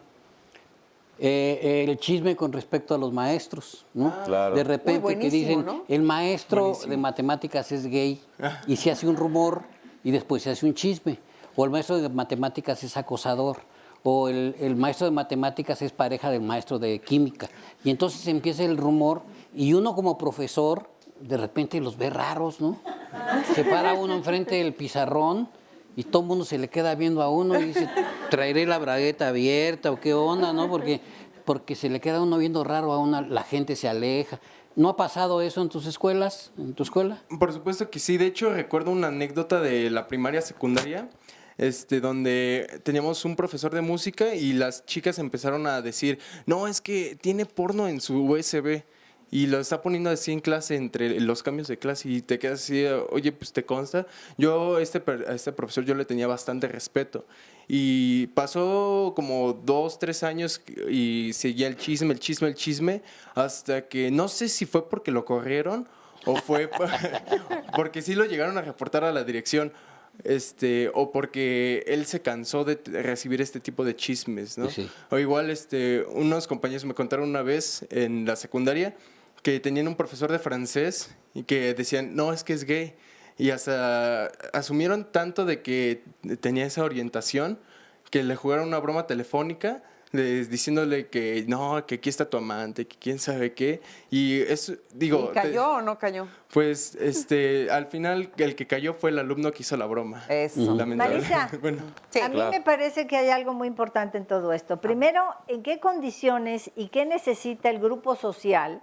D: El chisme con respecto a los maestros, ¿no? Claro. De repente que dicen, ¿no? El maestro de matemáticas es gay y se hace un rumor y después se hace un chisme. O el maestro de matemáticas es acosador. O el maestro de matemáticas es pareja del maestro de química. Y entonces empieza el rumor y uno como profesor de repente los ve raros, ¿no? Se para uno enfrente del pizarrón y todo el mundo se le queda viendo a uno y dice, ¿traeré la bragueta abierta o qué onda, no? Porque se le queda uno viendo raro a uno, la gente se aleja. ¿No ha pasado eso en tus escuelas, en tu escuela?
Q: Por supuesto que sí. De hecho, recuerdo una anécdota de la primaria, secundaria, donde teníamos un profesor de música y las chicas empezaron a decir, no, es que tiene porno en su USB. Y lo está poniendo así en clase, entre los cambios de clase, y te quedas así, oye, pues te consta. Yo a este profesor yo le tenía bastante respeto. Y pasó como 2, 3 años y seguía el chisme, hasta que no sé si fue porque lo corrieron o fue porque sí lo llegaron a reportar a la dirección. O porque él se cansó de recibir este tipo de chismes, ¿no? Sí. O igual, unos compañeros me contaron una vez en la secundaria que tenían un profesor de francés y que decían, no, es que es gay. Y hasta asumieron tanto de que tenía esa orientación que le jugaron una broma telefónica diciéndole que no, que aquí está tu amante, que quién sabe qué. Y eso, digo...
B: ¿Y cayó o no cayó?
Q: Pues, al final, el que cayó fue el alumno que hizo la broma.
B: Eso.
M: Marisa,
Q: bueno,
M: sí, a mí me parece que hay algo muy importante en todo esto. Primero, ¿en qué condiciones y qué necesita el grupo social?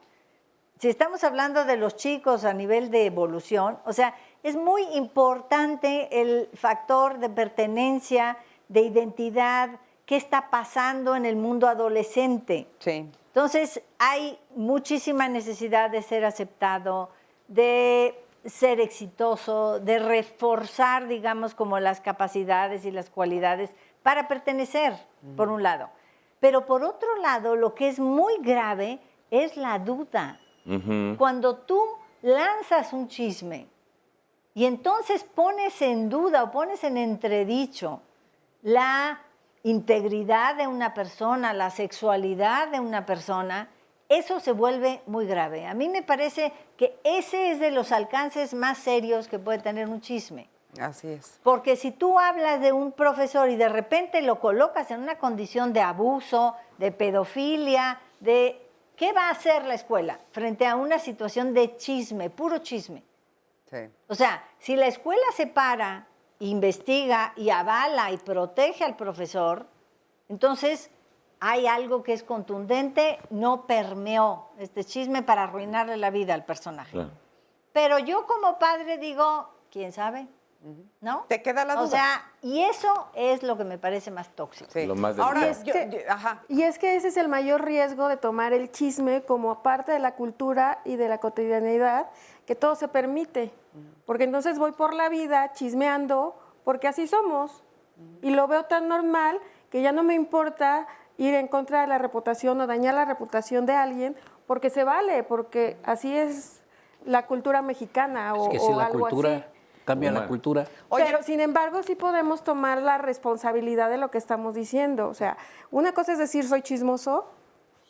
M: Si estamos hablando de los chicos a nivel de evolución, o sea, es muy importante el factor de pertenencia, de identidad, qué está pasando en el mundo adolescente.
B: Sí.
M: Entonces, hay muchísima necesidad de ser aceptado, de ser exitoso, de reforzar, digamos, como las capacidades y las cualidades para pertenecer, por un lado. Pero por otro lado, lo que es muy grave es la duda. Cuando tú lanzas un chisme y entonces pones en duda o pones en entredicho la integridad de una persona, la sexualidad de una persona, eso se vuelve muy grave. A mí me parece que ese es de los alcances más serios que puede tener un chisme.
B: Así es.
M: Porque si tú hablas de un profesor y de repente lo colocas en una condición de abuso, de pedofilia, de ¿qué va a hacer la escuela frente a una situación de chisme, puro chisme?
B: Sí.
M: O sea, si la escuela se para, investiga y avala y protege al profesor, entonces hay algo que es contundente, no permeó este chisme para arruinarle la vida al personaje.
E: Claro.
M: Pero yo como padre digo, ¿quién sabe? ¿No?
B: Te queda la duda.
M: O sea, y eso es lo que me parece más tóxico.
E: Lo más
L: Ahora,
E: delicado.
L: y es que ese es el mayor riesgo de tomar el chisme como parte de la cultura y de la cotidianidad, que todo se permite. Porque entonces voy por la vida chismeando, porque así somos. Y lo veo tan normal que ya no me importa ir en contra de la reputación o dañar la reputación de alguien, porque se vale, porque así es la cultura mexicana o,
D: Es que si
L: o
D: la
L: algo
D: cultura
L: así.
D: cambia la cultura.
L: Pero, sin embargo, sí podemos tomar la responsabilidad de lo que estamos diciendo. O sea, una cosa es decir soy chismoso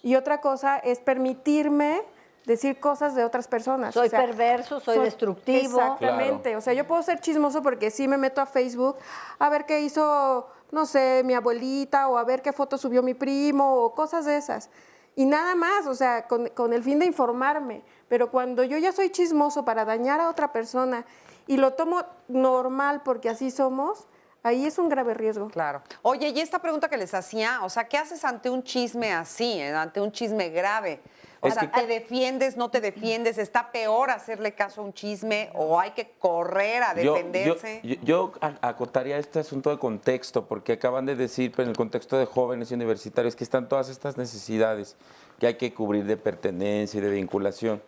L: y otra cosa es permitirme decir cosas de otras personas.
M: Soy perverso, soy destructivo.
L: Exactamente.
M: Claro.
L: O sea, yo puedo ser chismoso porque sí me meto a Facebook a ver qué hizo, no sé, mi abuelita, o a ver qué foto subió mi primo, o cosas de esas. Y nada más, o sea, con el fin de informarme. Pero cuando yo ya soy chismoso para dañar a otra persona y lo tomo normal porque así somos, ahí es un grave riesgo.
B: Claro. Oye, y esta pregunta que les hacía, o sea, ¿qué haces ante un chisme así, ante un chisme grave? O sea, ¿te defiendes, no te defiendes? ¿Está peor hacerle caso a un chisme o hay que correr a defenderse?
E: Yo acotaría este asunto de contexto, porque acaban de decir, en el contexto de jóvenes y universitarios, que están todas estas necesidades que hay que cubrir de pertenencia y de vinculación.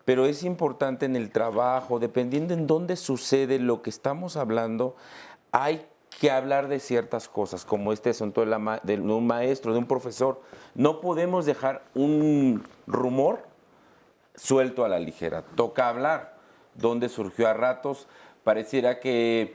E: Pero es importante en el trabajo, dependiendo en dónde sucede lo que estamos hablando, hay que hablar de ciertas cosas, como este asunto de un maestro, de un profesor. No podemos dejar un rumor suelto a la ligera. Toca hablar. ¿Dónde surgió a ratos? Pareciera que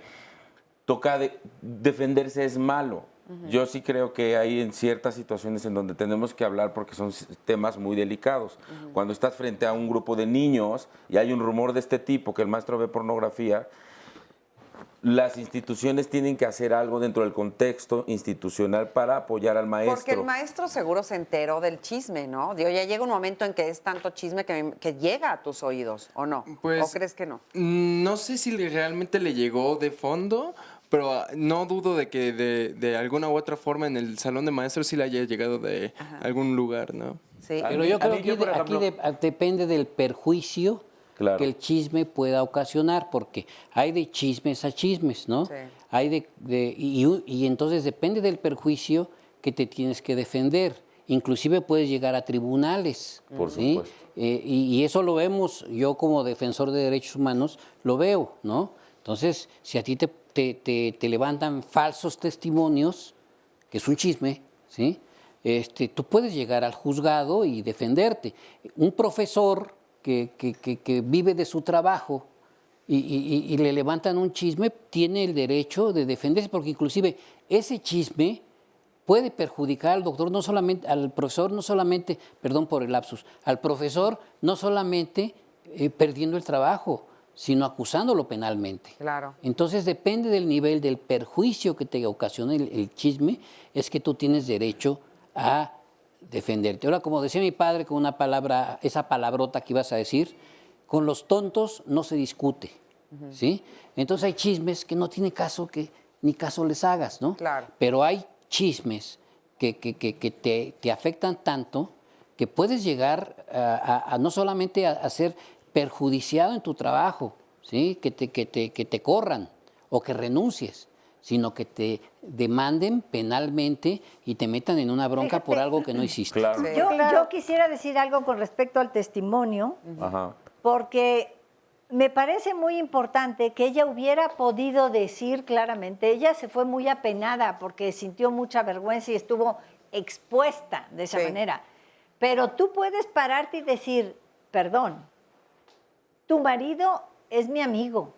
E: defenderse es malo. Yo sí creo que hay en ciertas situaciones en donde tenemos que hablar porque son temas muy delicados. Cuando estás frente a un grupo de niños y hay un rumor de este tipo, que el maestro ve pornografía, las instituciones tienen que hacer algo dentro del contexto institucional para apoyar al maestro.
B: Porque el maestro seguro se enteró del chisme, ¿no? Digo, ya llega un momento en que es tanto chisme que llega a tus oídos, ¿o no?
Q: Pues,
B: ¿O crees que no?
Q: No sé si realmente le llegó de fondo, pero no dudo de que de alguna u otra forma en el salón de maestros sí le haya llegado de algún lugar, ¿no?
B: Sí.
D: Pero yo creo que aquí depende del perjuicio que el chisme pueda ocasionar, porque hay de chismes a chismes, ¿no?
B: Sí.
D: Hay y entonces depende del perjuicio que te tienes que defender. Inclusive puedes llegar a tribunales.
E: Por
D: ¿sí?
E: supuesto.
D: Y eso lo vemos, yo como defensor de derechos humanos, lo veo, ¿no? Entonces, si a ti te levantan falsos testimonios, que es un chisme, ¿sí? Tú puedes llegar al juzgado y defenderte. Un profesor que vive de su trabajo y le levantan un chisme, tiene el derecho de defenderse, porque inclusive ese chisme puede perjudicar al doctor, no solamente, al profesor, no solamente, perdón por el lapsus, al profesor no solamente perdiendo el trabajo, sino acusándolo penalmente.
B: Claro.
D: Entonces depende del nivel del perjuicio que te ocasiona el chisme, es que tú tienes derecho a defenderte. Ahora, como decía mi padre con una palabra, esa palabrota que ibas a decir, con los tontos no se discute, ¿sí? Entonces hay chismes que no tiene caso que ni caso les hagas, ¿no?
B: Claro.
D: Pero hay chismes que te afectan tanto que puedes llegar a no solamente a ser perjudiciado en tu trabajo, ¿sí? Que te corran o que renuncies, sino que te demanden penalmente y te metan en una bronca por algo que no hiciste.
E: Claro.
M: Yo quisiera decir algo con respecto al testimonio,
E: Ajá.
M: porque me parece muy importante que ella hubiera podido decir claramente, ella se fue muy apenada porque sintió mucha vergüenza y estuvo expuesta de esa manera. Pero tú puedes pararte y decir, perdón, tu marido es mi amigo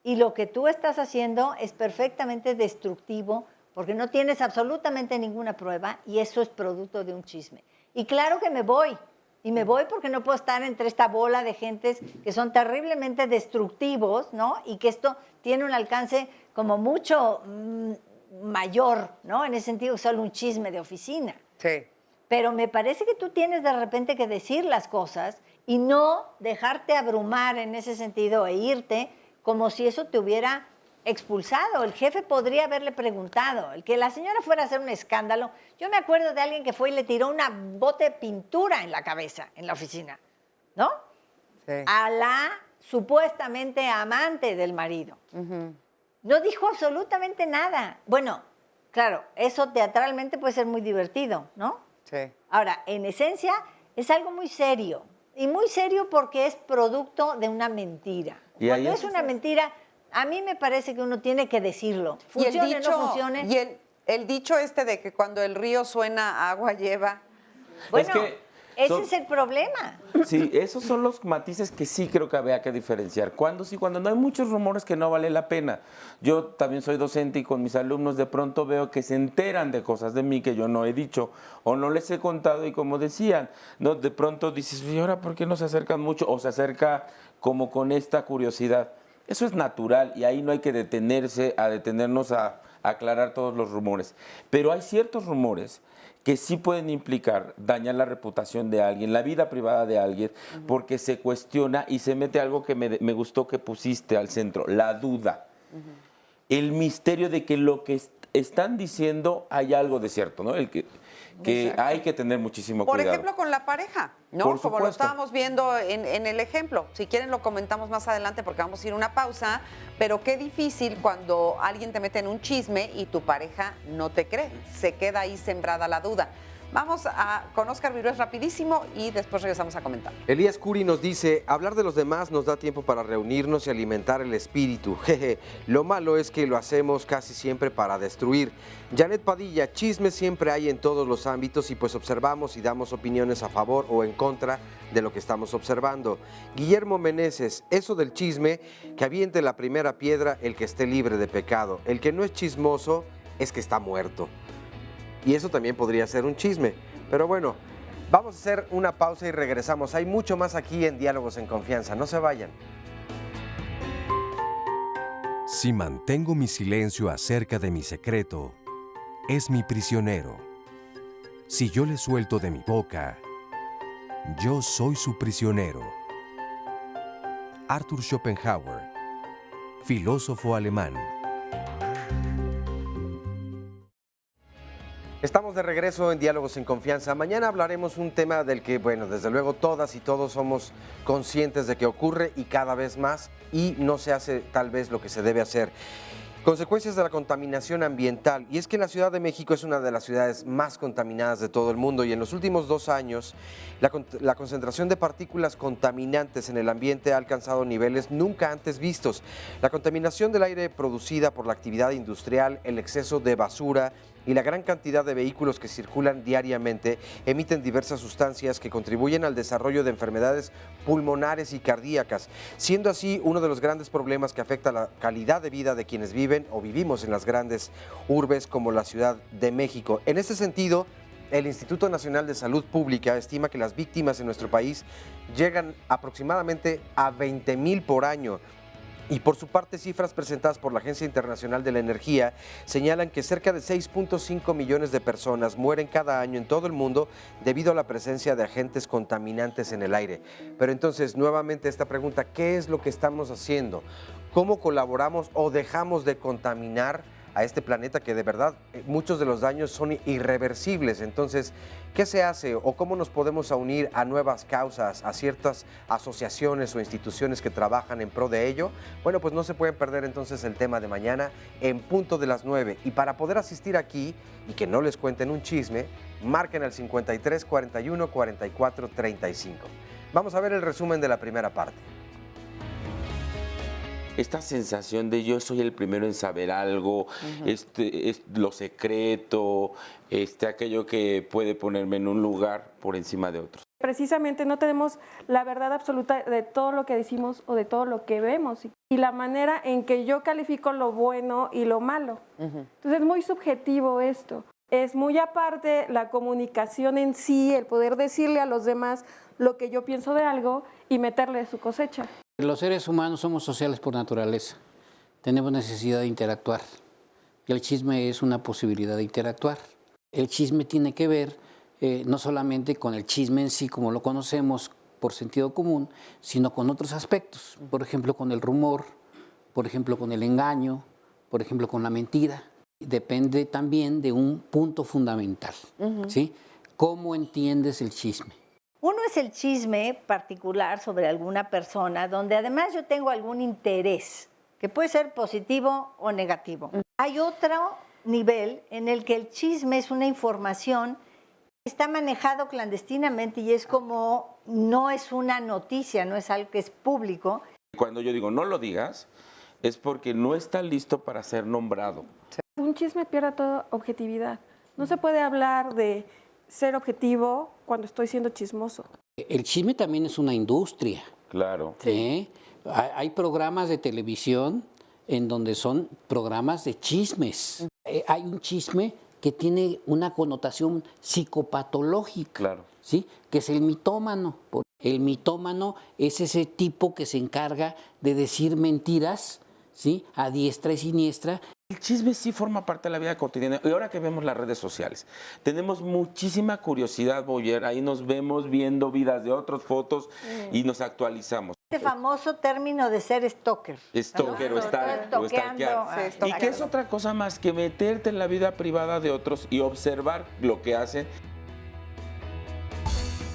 M: y lo que tú estás haciendo es perfectamente destructivo porque no tienes absolutamente ninguna prueba y eso es producto de un chisme. Y claro que me voy. Y me voy porque no puedo estar entre esta bola de gentes que son terriblemente destructivos, ¿no? Y que esto tiene un alcance como mucho mayor, ¿no? En ese sentido, solo un chisme de oficina.
B: Sí.
M: Pero me parece que tú tienes de repente que decir las cosas y no dejarte abrumar en ese sentido e irte como si eso te hubiera expulsado. El jefe podría haberle preguntado. El que la señora fuera a hacer un escándalo. Yo me acuerdo de alguien que fue y le tiró una bote de pintura en la cabeza, en la oficina, ¿no? Sí. A la supuestamente amante del marido. No dijo absolutamente nada. Bueno, claro, eso teatralmente puede ser muy divertido, ¿no?
B: Sí.
M: Ahora, en esencia, es algo muy serio. Y muy serio porque es producto de una mentira.
E: Y
M: cuando es una mentira, a mí me parece que uno tiene que decirlo. Funcione o no funcione.
B: Y el dicho este de que cuando el río suena, agua lleva.
M: Bueno, ese es el problema.
E: Sí, esos son los matices que sí creo que había que diferenciar. Cuando sí, cuando no hay muchos rumores que no vale la pena. Yo también soy docente y con mis alumnos de pronto veo que se enteran de cosas de mí que yo no he dicho o no les he contado y como decían, ¿no? De pronto dices, ¿y ahora por qué no se acercan mucho? O se acerca como con esta curiosidad. Eso es natural y ahí no hay que detenernos a aclarar todos los rumores. Pero hay ciertos rumores que sí pueden implicar dañar la reputación de alguien, la vida privada de alguien, porque se cuestiona y se mete algo que me gustó que pusiste al centro, la duda. El misterio de que lo que están diciendo hay algo de cierto, ¿no? Que hay que tener muchísimo cuidado.
B: Por ejemplo, con la pareja, ¿no?
E: Por
B: Como lo
E: supuesto.
B: estábamos viendo en el ejemplo. Si quieren lo comentamos más adelante porque vamos a ir a una pausa, pero qué difícil cuando alguien te mete en un chisme y tu pareja no te cree. Se queda ahí sembrada la duda. Vamos con Óscar Virués rapidísimo y después regresamos a comentar.
C: Elías Curi nos dice, hablar de los demás nos da tiempo para reunirnos y alimentar el espíritu. Jeje, lo malo es que lo hacemos casi siempre para destruir. Janet Padilla, chismes siempre hay en todos los ámbitos y pues observamos y damos opiniones a favor o en contra de lo que estamos observando. Guillermo Meneses, eso del chisme, que aviente la primera piedra el que esté libre de pecado. El que no es chismoso es que está muerto. Y eso también podría ser un chisme. Pero bueno, vamos a hacer una pausa y regresamos. Hay mucho más aquí en Diálogos en Confianza. No se vayan.
A: Si mantengo mi silencio acerca de mi secreto, es mi prisionero. Si yo le suelto de mi boca, yo soy su prisionero. Arthur Schopenhauer, filósofo alemán.
C: Estamos de regreso en Diálogos en Confianza. Mañana hablaremos un tema del que, bueno, desde luego todas y todos somos conscientes de que ocurre y cada vez más y no se hace tal vez lo que se debe hacer. Consecuencias de la contaminación ambiental. Y es que la Ciudad de México es una de las ciudades más contaminadas de todo el mundo y en los últimos 2 años la concentración de partículas contaminantes en el ambiente ha alcanzado niveles nunca antes vistos. La contaminación del aire producida por la actividad industrial, el exceso de basura y la gran cantidad de vehículos que circulan diariamente emiten diversas sustancias que contribuyen al desarrollo de enfermedades pulmonares y cardíacas, siendo así uno de los grandes problemas que afecta la calidad de vida de quienes viven o vivimos en las grandes urbes como la Ciudad de México. En este sentido, el Instituto Nacional de Salud Pública estima que las víctimas en nuestro país llegan aproximadamente a 20,000 por año. Y por su parte, cifras presentadas por la Agencia Internacional de la Energía señalan que cerca de 6.5 millones de personas mueren cada año en todo el mundo debido a la presencia de agentes contaminantes en el aire. Pero entonces, nuevamente esta pregunta, ¿qué es lo que estamos haciendo? ¿Cómo colaboramos o dejamos de contaminar a este planeta que de verdad muchos de los daños son irreversibles? Entonces, ¿qué se hace o cómo nos podemos unir a nuevas causas, a ciertas asociaciones o instituciones que trabajan en pro de ello? Bueno, pues no se pueden perder entonces el tema de mañana en punto de las 9. Y para poder asistir aquí y que no les cuenten un chisme, marquen al 53 41 44 35. Vamos a ver el resumen de la primera parte.
E: esta sensación de yo soy el primero en saber algo, lo secreto, aquello que puede ponerme en un lugar por encima de otros.
L: Precisamente no tenemos la verdad absoluta de todo lo que decimos o de todo lo que vemos y la manera en que yo califico lo bueno y lo malo. Entonces es muy subjetivo esto. Es muy aparte la comunicación en sí, el poder decirle a los demás lo que yo pienso de algo y meterle su cosecha.
D: Los seres humanos somos sociales por naturaleza. Tenemos necesidad de interactuar. Y el chisme es una posibilidad de interactuar. El chisme tiene que ver no solamente con el chisme en sí, como lo conocemos por sentido común, sino con otros aspectos. Por ejemplo, con el rumor, por ejemplo, con el engaño, por ejemplo, con la mentira. Depende también de un punto fundamental, ¿sí? ¿Cómo entiendes el chisme?
M: Uno es el chisme particular sobre alguna persona, donde además yo tengo algún interés, que puede ser positivo o negativo. Hay otro nivel en el que el chisme es una información que está manejado clandestinamente y es como, no es una noticia, no es algo que es público.
E: Cuando yo digo no lo digas, es porque no está listo para ser nombrado.
L: Un chisme pierde toda objetividad. No se puede hablar de ser objetivo cuando estoy siendo chismoso.
D: El chisme también es una industria.
E: Claro.
D: Hay programas de televisión en donde son programas de chismes. Hay un chisme que tiene una connotación psicopatológica,
E: claro,
D: ¿sí? Que es el mitómano. El mitómano es ese tipo que se encarga de decir mentiras, ¿sí? A diestra y siniestra.
E: El chisme sí forma parte de la vida cotidiana. Y ahora que vemos las redes sociales, tenemos muchísima curiosidad, Boyer. Ahí nos vemos viendo vidas de otros, fotos y nos actualizamos.
M: Este famoso término de ser stalker.
E: Stalker, ¿no? o stalkear. Y que es otra cosa más que meterte en la vida privada de otros y observar lo que hacen.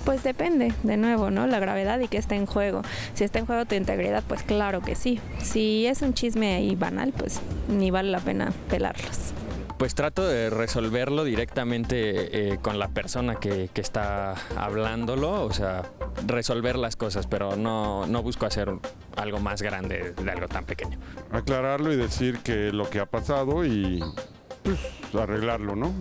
K: Pues depende, de nuevo, ¿no? La gravedad y qué está en juego. Si está en juego tu integridad, pues claro que sí. Si es un chisme ahí banal, pues ni vale la pena pelarlos.
R: Pues trato de resolverlo directamente con la persona que está hablándolo, o sea, resolver las cosas, pero no busco hacer algo más grande de algo tan pequeño.
S: Aclararlo y decir que lo que ha pasado y pues arreglarlo, ¿no?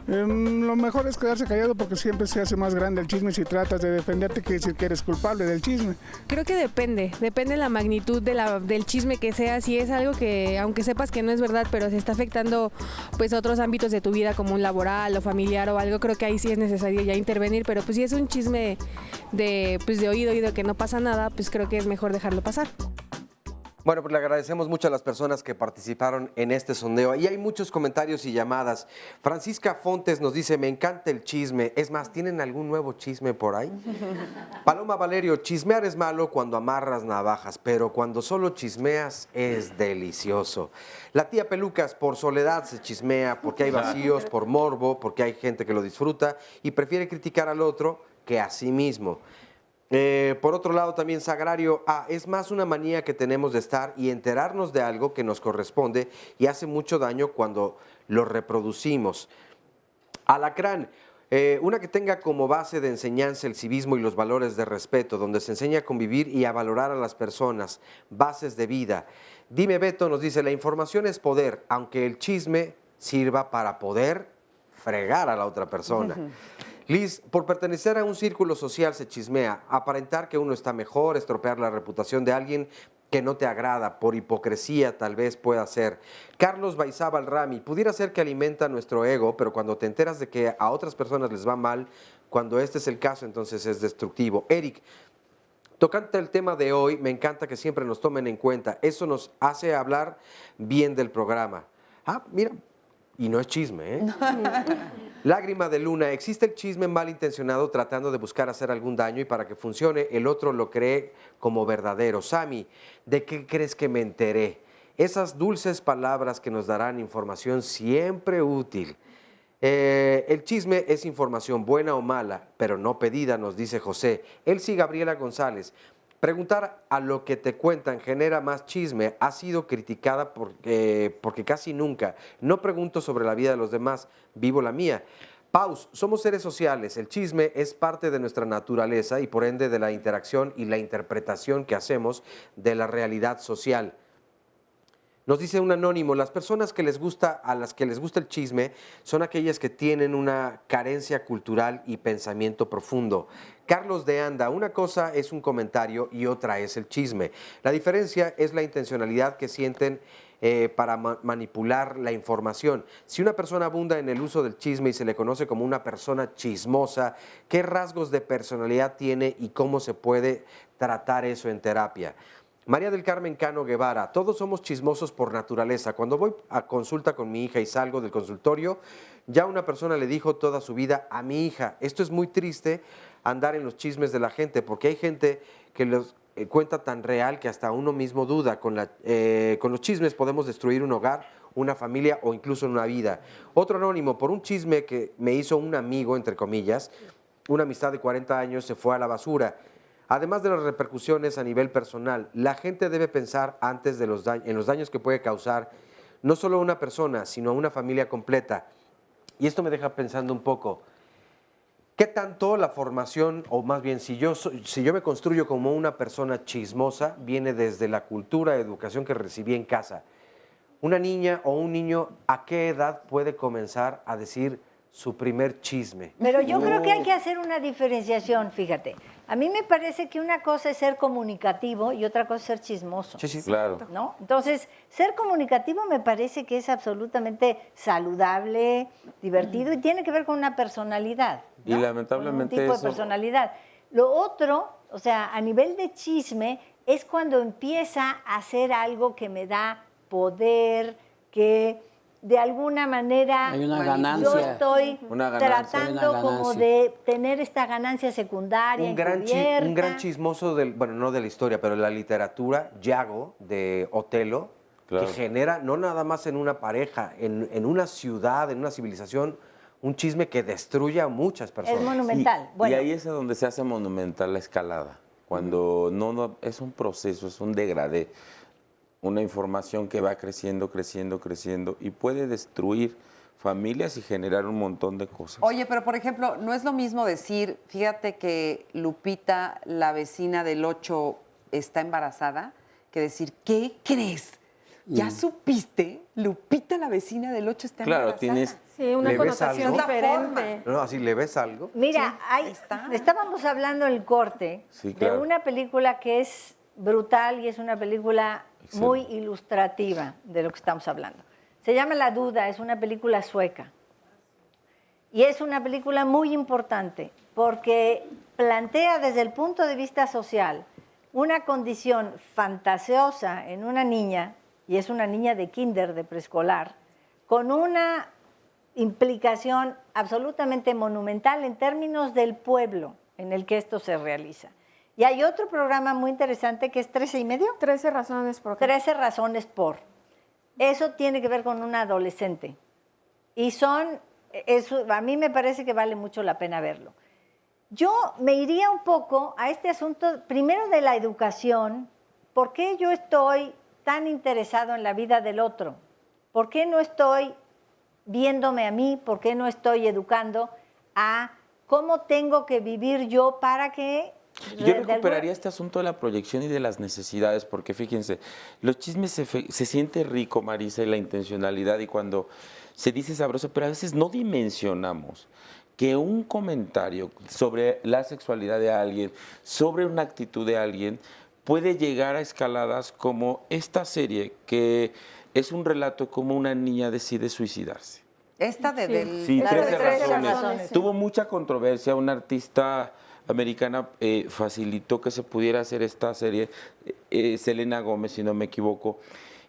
G: Lo mejor es quedarse callado porque siempre se hace más grande el chisme si tratas de defenderte que decir que eres culpable del chisme.
I: Creo que depende la magnitud del chisme que sea, si es algo que, aunque sepas que no es verdad, pero se está afectando pues otros ámbitos de tu vida como un laboral o familiar o algo, creo que ahí sí es necesario ya intervenir, pero pues si es un chisme de oído que no pasa nada, pues creo que es mejor dejarlo pasar.
C: Bueno, pues le agradecemos mucho a las personas que participaron en este sondeo. Y hay muchos comentarios y llamadas. Francisca Fontes nos dice, me encanta el chisme. Es más, ¿tienen algún nuevo chisme por ahí? Paloma Valerio, chismear es malo cuando amarras navajas, pero cuando solo chismeas es delicioso. La tía Pelucas, por soledad se chismea, porque hay vacíos, por morbo, porque hay gente que lo disfruta y prefiere criticar al otro que a sí mismo. Por otro lado, también Sagrario, es más una manía que tenemos de estar y enterarnos de algo que nos corresponde y hace mucho daño cuando lo reproducimos. Alacrán, una que tenga como base de enseñanza el civismo y los valores de respeto, donde se enseña a convivir y a valorar a las personas, bases de vida. Dime Beto, nos dice, la información es poder, aunque el chisme sirva para poder fregar a la otra persona. Liz, por pertenecer a un círculo social se chismea, aparentar que uno está mejor, estropear la reputación de alguien que no te agrada, por hipocresía tal vez pueda ser. Carlos Baizábal Rami, pudiera ser que alimenta nuestro ego, pero cuando te enteras de que a otras personas les va mal, cuando este es el caso, entonces es destructivo. Eric, tocante el tema de hoy, me encanta que siempre nos tomen en cuenta, eso nos hace hablar bien del programa. Mira, y no es chisme, ¿eh? Lágrima de Luna, existe el chisme malintencionado tratando de buscar hacer algún daño y para que funcione el otro lo cree como verdadero. Sammy, ¿de qué crees que me enteré? Esas dulces palabras que nos darán información siempre útil. El chisme es información buena o mala, pero no pedida, nos dice José. Elsie Gabriela González, preguntar a lo que te cuentan genera más chisme. Ha sido criticada porque casi nunca. No pregunto sobre la vida de los demás, vivo la mía. Paus, somos seres sociales. El chisme es parte de nuestra naturaleza y por ende de la interacción y la interpretación que hacemos de la realidad social. Nos dice un anónimo, las personas a las que les gusta el chisme son aquellas que tienen una carencia cultural y pensamiento profundo. Carlos de Anda, una cosa es un comentario y otra es el chisme. La diferencia es la intencionalidad que sienten para manipular la información. Si una persona abunda en el uso del chisme y se le conoce como una persona chismosa, ¿qué rasgos de personalidad tiene y cómo se puede tratar eso en terapia? María del Carmen Cano Guevara, todos somos chismosos por naturaleza. Cuando voy a consulta con mi hija y salgo del consultorio, ya una persona le dijo toda su vida a mi hija. Esto es muy triste, andar en los chismes de la gente, porque hay gente que los cuenta tan real que hasta uno mismo duda. Con los chismes podemos destruir un hogar, una familia o incluso una vida. Otro anónimo, por un chisme que me hizo un amigo, entre comillas, una amistad de 40 años se fue a la basura. Además de las repercusiones a nivel personal, la gente debe pensar antes en los daños que puede causar no solo a una persona, sino a una familia completa. Y esto me deja pensando un poco, ¿qué tanto la formación, o más bien si yo me construyo como una persona chismosa, viene desde la cultura, educación que recibí en casa? Una niña o un niño, ¿a qué edad puede comenzar a decir su primer chisme?
M: Pero yo creo que hay que hacer una diferenciación, fíjate. A mí me parece que una cosa es ser comunicativo y otra cosa es ser chismoso.
E: Sí, claro.
M: ¿No? Entonces, ser comunicativo me parece que es absolutamente saludable, divertido y tiene que ver con una personalidad.
E: Y lamentablemente
M: un tipo de
E: eso...
M: personalidad. Lo otro, o sea, a nivel de chisme, es cuando empieza a hacer algo que me da poder, que de alguna manera
D: Hay una
M: yo
D: ganancia.
M: estoy
E: Una ganancia.
M: tratando
D: Una
M: como
D: ganancia.
M: de tener esta ganancia secundaria,
C: Un gran chismoso, bueno, no de la historia, pero de la literatura, Yago, de Otelo,
E: Claro.
C: que genera, no nada más en una pareja, en una ciudad, en una civilización, un chisme que destruye a muchas personas.
M: Es monumental.
E: Y
M: Bueno,
E: ahí es donde se hace monumental la escalada, cuando no es un proceso, es un degradé, una información que va creciendo, creciendo, creciendo y puede destruir familias y generar un montón de cosas.
B: Oye, pero por ejemplo, no es lo mismo decir, fíjate que Lupita, la vecina del 8, está embarazada, que decir, ¿qué crees? ¿Ya supiste? Lupita, la vecina del 8, está
E: Claro,
B: embarazada.
E: tienes...
L: Sí, una
C: ¿Le ves
L: connotación
C: algo?
L: diferente.
C: No, así le ves algo.
M: mira, estábamos hablando en el corte
E: Sí, claro.
M: de una película que es brutal y es una película
E: Excelente.
M: muy ilustrativa de lo que estamos hablando. Se llama La Duda, es una película sueca. Y es una película muy importante porque plantea desde el punto de vista social una condición fantasiosa en una niña, y es una niña de kinder, de preescolar, con una implicación absolutamente monumental en términos del pueblo en el que esto se realiza. Y hay otro programa muy interesante que es 13 y medio.
L: 13 razones por qué.
M: 13 razones por. Eso tiene que ver con una adolescente. Y a mí me parece que vale mucho la pena verlo. Yo me iría un poco a este asunto, primero de la educación. ¿Por qué yo estoy tan interesado en la vida del otro? ¿Por qué no estoy viéndome a mí? ¿Por qué no estoy educando a cómo tengo que vivir yo para que...
E: Yo recuperaría este asunto de la proyección y de las necesidades, porque fíjense, los chismes se siente rico, Marisa, y la intencionalidad, y cuando se dice sabroso, pero a veces no dimensionamos que un comentario sobre la sexualidad de alguien, sobre una actitud de alguien, puede llegar a escaladas como esta serie, que es un relato como una niña decide suicidarse.
B: Esta de del...
E: Sí,
B: la
E: 13
B: de
E: razones. Tuvo mucha controversia, una artista americana facilitó que se pudiera hacer esta serie, Selena Gómez, si no me equivoco,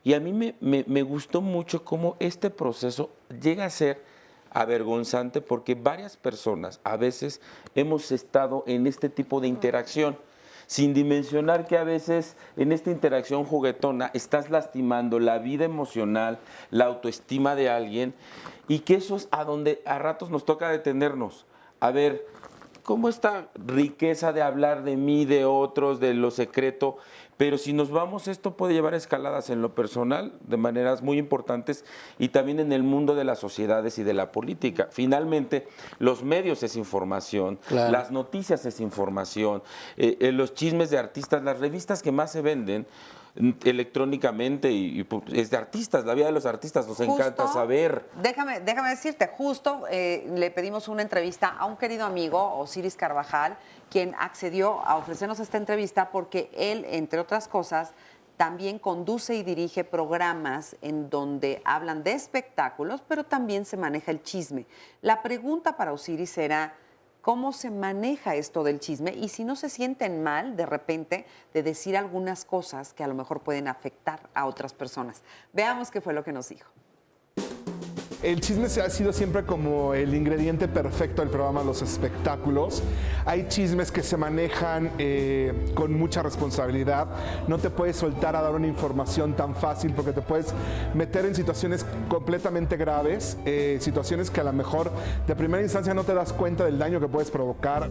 E: y a mí me gustó mucho cómo este proceso llega a ser avergonzante porque varias personas a veces hemos estado en este tipo de interacción, sin dimensionar que a veces en esta interacción juguetona estás lastimando la vida emocional, la autoestima de alguien, y que eso es a donde a ratos nos toca detenernos. A ver, ¿cómo esta riqueza de hablar de mí, de otros, de lo secreto? Pero si nos vamos, esto puede llevar a escaladas en lo personal de maneras muy importantes y también en el mundo de las sociedades y de la política. Finalmente, los medios es información,
D: Claro.
E: las noticias es información, los chismes de artistas, las revistas que más se venden electrónicamente y es de artistas, la vida de los artistas, nos encanta saber.
B: Déjame decirte, justo le pedimos una entrevista a un querido amigo, Osiris Carvajal, quien accedió a ofrecernos esta entrevista porque él, entre otras cosas, también conduce y dirige programas en donde hablan de espectáculos, pero también se maneja el chisme. La pregunta para Osiris era, ¿cómo se maneja esto del chisme? Y si no se sienten mal, de repente, de decir algunas cosas que a lo mejor pueden afectar a otras personas. Veamos qué fue lo que nos dijo.
T: El chisme ha sido siempre como el ingrediente perfecto del programa Los Espectáculos. Hay chismes que se manejan con mucha responsabilidad. No te puedes soltar a dar una información tan fácil porque te puedes meter en situaciones completamente graves, situaciones que a lo mejor de primera instancia no te das cuenta del daño que puedes provocar.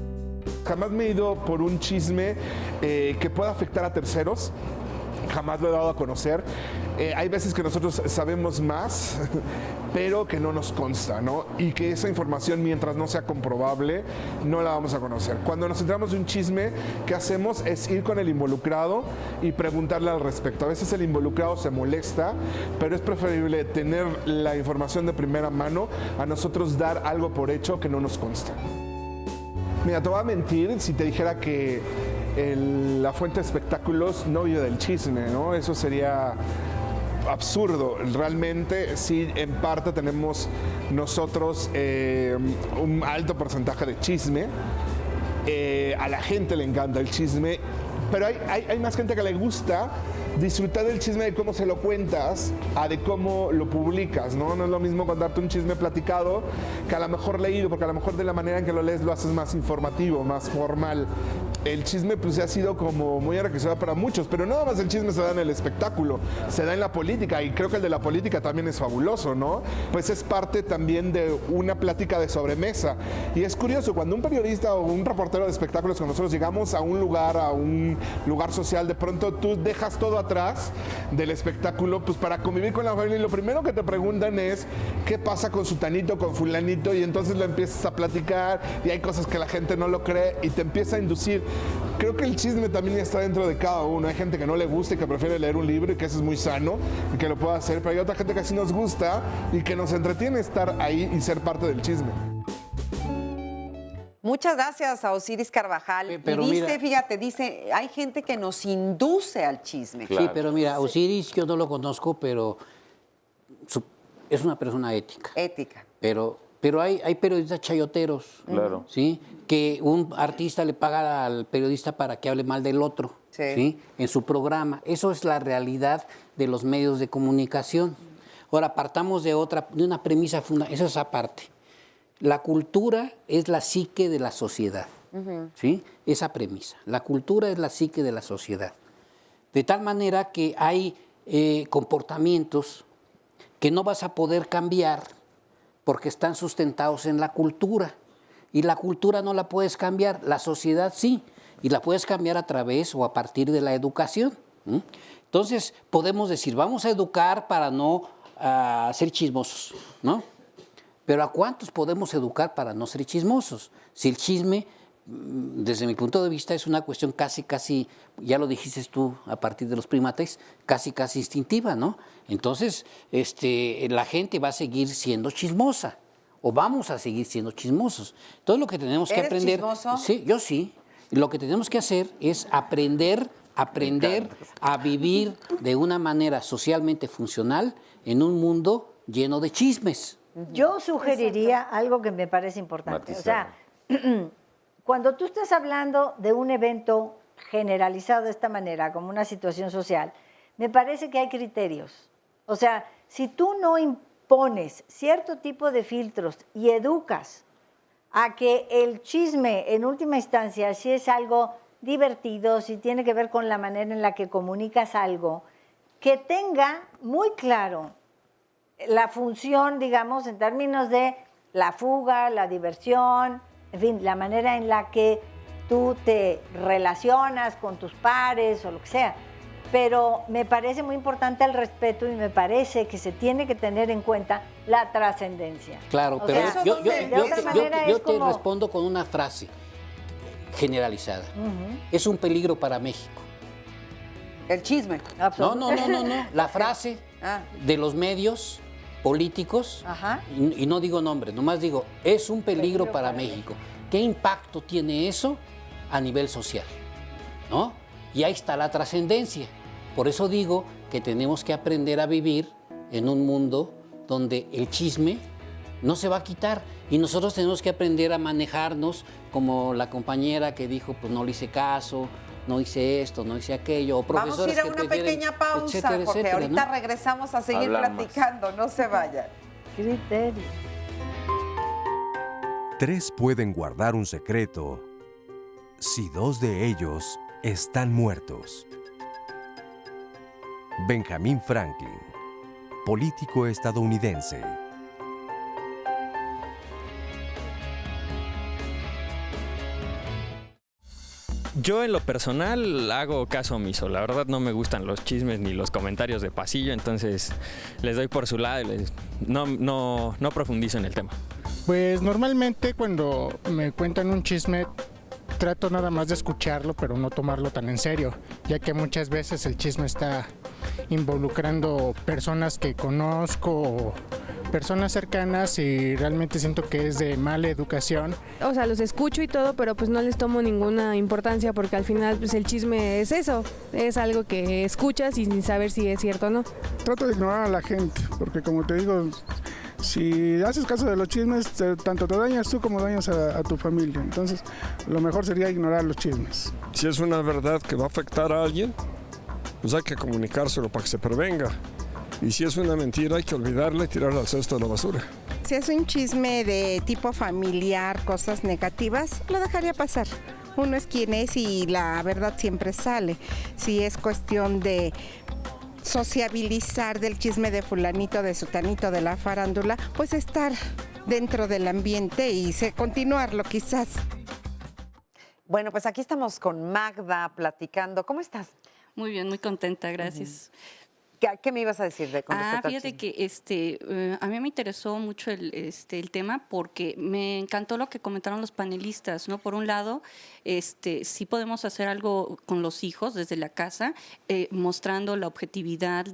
T: Jamás me he ido por un chisme que pueda afectar a terceros. Jamás lo he dado a conocer. Hay veces que nosotros sabemos más, pero que no nos consta, ¿no? Y que esa información, mientras no sea comprobable, no la vamos a conocer. Cuando nos enteramos de un chisme, ¿qué hacemos? Es ir con el involucrado y preguntarle al respecto. A veces el involucrado se molesta, pero es preferible tener la información de primera mano a nosotros dar algo por hecho que no nos consta. Mira, te voy a mentir si te dijera que la fuente de espectáculos no vive del chisme, ¿no? Eso sería absurdo. Realmente, sí, en parte tenemos nosotros un alto porcentaje de chisme. A la gente le encanta el chisme, pero hay más gente que le gusta disfrutar del chisme de cómo se lo cuentas a de cómo lo publicas, ¿no? No es lo mismo contarte un chisme platicado que a lo mejor leído, porque a lo mejor de la manera en que lo lees lo haces más informativo, más formal. El chisme pues ha sido como muy enriquecedor para muchos, pero no nada más el chisme se da en el espectáculo, se da en la política, y creo que el de la política también es fabuloso, ¿no? Pues es parte también de una plática de sobremesa. Y es curioso, cuando un periodista o un reportero de espectáculos con nosotros llegamos a un lugar social, de pronto tú dejas todo atrás del espectáculo pues para convivir con la familia, y lo primero que te preguntan es ¿qué pasa con sutanito, con fulanito? Y entonces lo empiezas a platicar y hay cosas que la gente no lo cree y te empieza a inducir. Creo que el chisme también está dentro de cada uno. Hay gente que no le gusta y que prefiere leer un libro y que eso es muy sano y que lo pueda hacer, pero hay otra gente que sí nos gusta y que nos entretiene estar ahí y ser parte del chisme.
B: Muchas gracias a Osiris Carvajal.
D: Pero
B: y dice,
D: mira,
B: fíjate, dice, hay gente que nos induce al chisme.
D: Claro. Sí, pero mira, Osiris yo no lo conozco, pero es una persona ética.
B: Ética.
D: Pero hay periodistas chayoteros,
E: claro,
D: ¿sí? Que un artista le paga al periodista para que hable mal del otro, ¿sí? En su programa. Eso es la realidad de los medios de comunicación. Ahora, partamos de una premisa fundamental, eso es aparte. La cultura es la psique de la sociedad, ¿sí? Esa premisa. La cultura es la psique de la sociedad. De tal manera que hay comportamientos que no vas a poder cambiar porque están sustentados en la cultura. Y la cultura no la puedes cambiar, la sociedad sí. Y la puedes cambiar a través o a partir de la educación. Entonces, podemos decir, vamos a educar para no ser chismosos, ¿no? Pero ¿a cuántos podemos educar para no ser chismosos? Si el chisme, desde mi punto de vista, es una cuestión casi, ya lo dijiste tú a partir de los primates, casi instintiva, ¿no? Entonces, la gente va a seguir siendo chismosa, o vamos a seguir siendo chismosos. Todo lo que tenemos que aprender...
B: ¿Eres chismoso?
D: Sí, yo sí. Lo que tenemos que hacer es aprender a vivir de una manera socialmente funcional en un mundo lleno de chismes.
M: Yo sugeriría algo que me parece importante. O sea, cuando tú estás hablando de un evento generalizado de esta manera, como una situación social, me parece que hay criterios. O sea, si tú no impones cierto tipo de filtros y educas a que el chisme, en última instancia, si es algo divertido, si tiene que ver con la manera en la que comunicas algo, que tenga muy claro la función, digamos, en términos de la fuga, la diversión, en fin, la manera en la que tú te relacionas con tus pares o lo que sea. Pero me parece muy importante el respeto y me parece que se tiene que tener en cuenta la trascendencia.
D: Claro, pero yo te respondo con una frase generalizada. Es un peligro para México
B: El chisme.
D: No. La frase de los medios políticos, y no digo nombres, nomás digo, es un peligro para México. ¿Qué impacto tiene eso a nivel social? ¿No? Y ahí está la trascendencia. Por eso digo que tenemos que aprender a vivir en un mundo donde el chisme no se va a quitar y nosotros tenemos que aprender a manejarnos como la compañera que dijo, pues no le hice caso, no hice esto, no hice aquello, o profesores
B: Vamos a ir a una pequeña pausa,
D: etcétera,
B: porque
D: etcétera,
B: ahorita
D: ¿no?
B: regresamos a seguir platicando, no se vayan.
M: Criterio.
A: 3 pueden guardar un secreto si 2 de ellos están muertos. Benjamin Franklin, político estadounidense.
R: Yo en lo personal hago caso omiso. La verdad no me gustan los chismes ni los comentarios de pasillo, entonces les doy por su lado y no profundizo en el tema.
G: Pues normalmente cuando me cuentan un chisme trato nada más de escucharlo, pero no tomarlo tan en serio, ya que muchas veces el chisme está involucrando personas que conozco o personas cercanas y realmente siento que es de mala educación.
I: O sea, los escucho y todo, pero pues no les tomo ninguna importancia porque al final pues el chisme es eso, es algo que escuchas y sin saber si es cierto o no.
G: Trato de ignorar a la gente, porque como te digo, si haces caso de los chismes, tanto te dañas tú como dañas a tu familia. Entonces, lo mejor sería ignorar los chismes.
S: Si es una verdad que va a afectar a alguien, pues hay que comunicárselo para que se prevenga. Y si es una mentira, hay que olvidarla y tirarla al cesto de la basura.
H: Si es un chisme de tipo familiar, cosas negativas, lo dejaría pasar. Uno es quien es y la verdad siempre sale. Si es cuestión de sociabilizar del chisme de fulanito, de sutanito, de la farándula, pues estar dentro del ambiente y continuarlo quizás.
B: Bueno, pues aquí estamos con Magda platicando. ¿Cómo estás?
U: Muy bien, muy contenta, gracias.
B: ¿Qué me ibas a decir con respecto al
U: fíjate
B: chisme?
U: que a mí me interesó mucho el tema porque me encantó lo que comentaron los panelistas, ¿no? Por un lado, sí podemos hacer algo con los hijos desde la casa, mostrando la objetividad,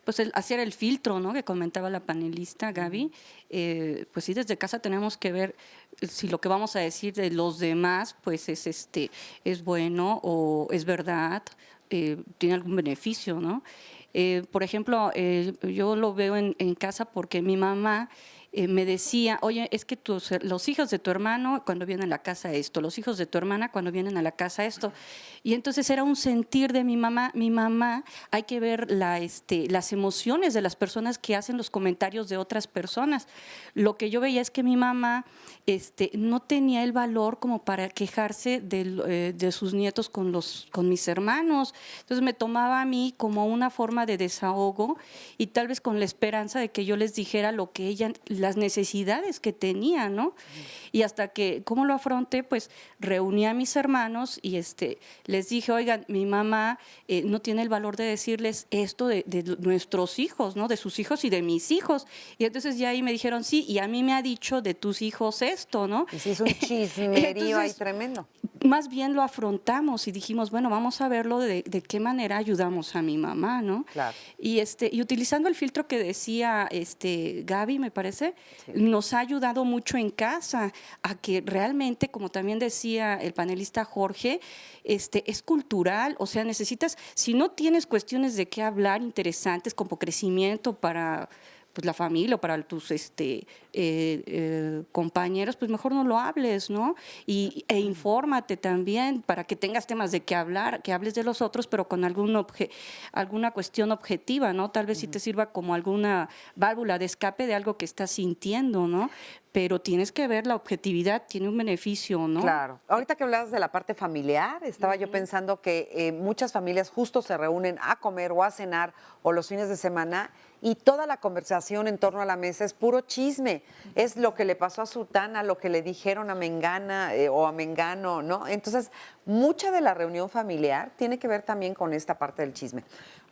U: pues hacer el filtro, ¿no? Que comentaba la panelista Gaby. Pues sí, desde casa tenemos que ver si lo que vamos a decir de los demás, pues es bueno o es verdad. Tiene algún beneficio, ¿no? Por ejemplo, yo lo veo en casa porque mi mamá me decía, oye, es que los hijos de tu hermano cuando vienen a la casa esto, los hijos de tu hermana cuando vienen a la casa esto. Y entonces era un sentir de mi mamá, hay que ver las emociones de las personas que hacen los comentarios de otras personas. Lo que yo veía es que mi mamá no tenía el valor como para quejarse de sus nietos con mis hermanos. Entonces me tomaba a mí como una forma de desahogo y tal vez con la esperanza de que yo les dijera lo que las necesidades que tenía, ¿no? Y hasta que, ¿cómo lo afronté? Pues reuní a mis hermanos y les dije, oigan, mi mamá no tiene el valor de decirles esto de nuestros hijos, ¿no? De sus hijos y de mis hijos. Y entonces ya ahí me dijeron, sí, y a mí me ha dicho de tus hijos esto, ¿no?
B: Y sí, es un chismerío ahí tremendo.
U: Más bien lo afrontamos y dijimos, bueno, vamos a verlo de qué manera ayudamos a mi mamá, ¿no?
B: Claro.
U: Y utilizando el filtro que decía Gaby, me parece, nos ha ayudado mucho en casa a que realmente, como también decía el panelista Jorge, es cultural, o sea, necesitas, si no tienes cuestiones de qué hablar interesantes como crecimiento para pues la familia o para tus compañeros, pues mejor no lo hables, ¿no? E infórmate también para que tengas temas de qué hablar, que hables de los otros, pero con alguna cuestión objetiva, ¿no? Tal vez sí te sirva como alguna válvula de escape de algo que estás sintiendo, ¿no? Pero tienes que ver la objetividad, tiene un beneficio, ¿no?
B: Claro. Ahorita que hablabas de la parte familiar, estaba yo pensando que muchas familias justo se reúnen a comer o a cenar o los fines de semana y toda la conversación en torno a la mesa es puro chisme. Es lo que le pasó a Sutana, lo que le dijeron a Mengana o a Mengano, ¿no? Entonces, mucha de la reunión familiar tiene que ver también con esta parte del chisme.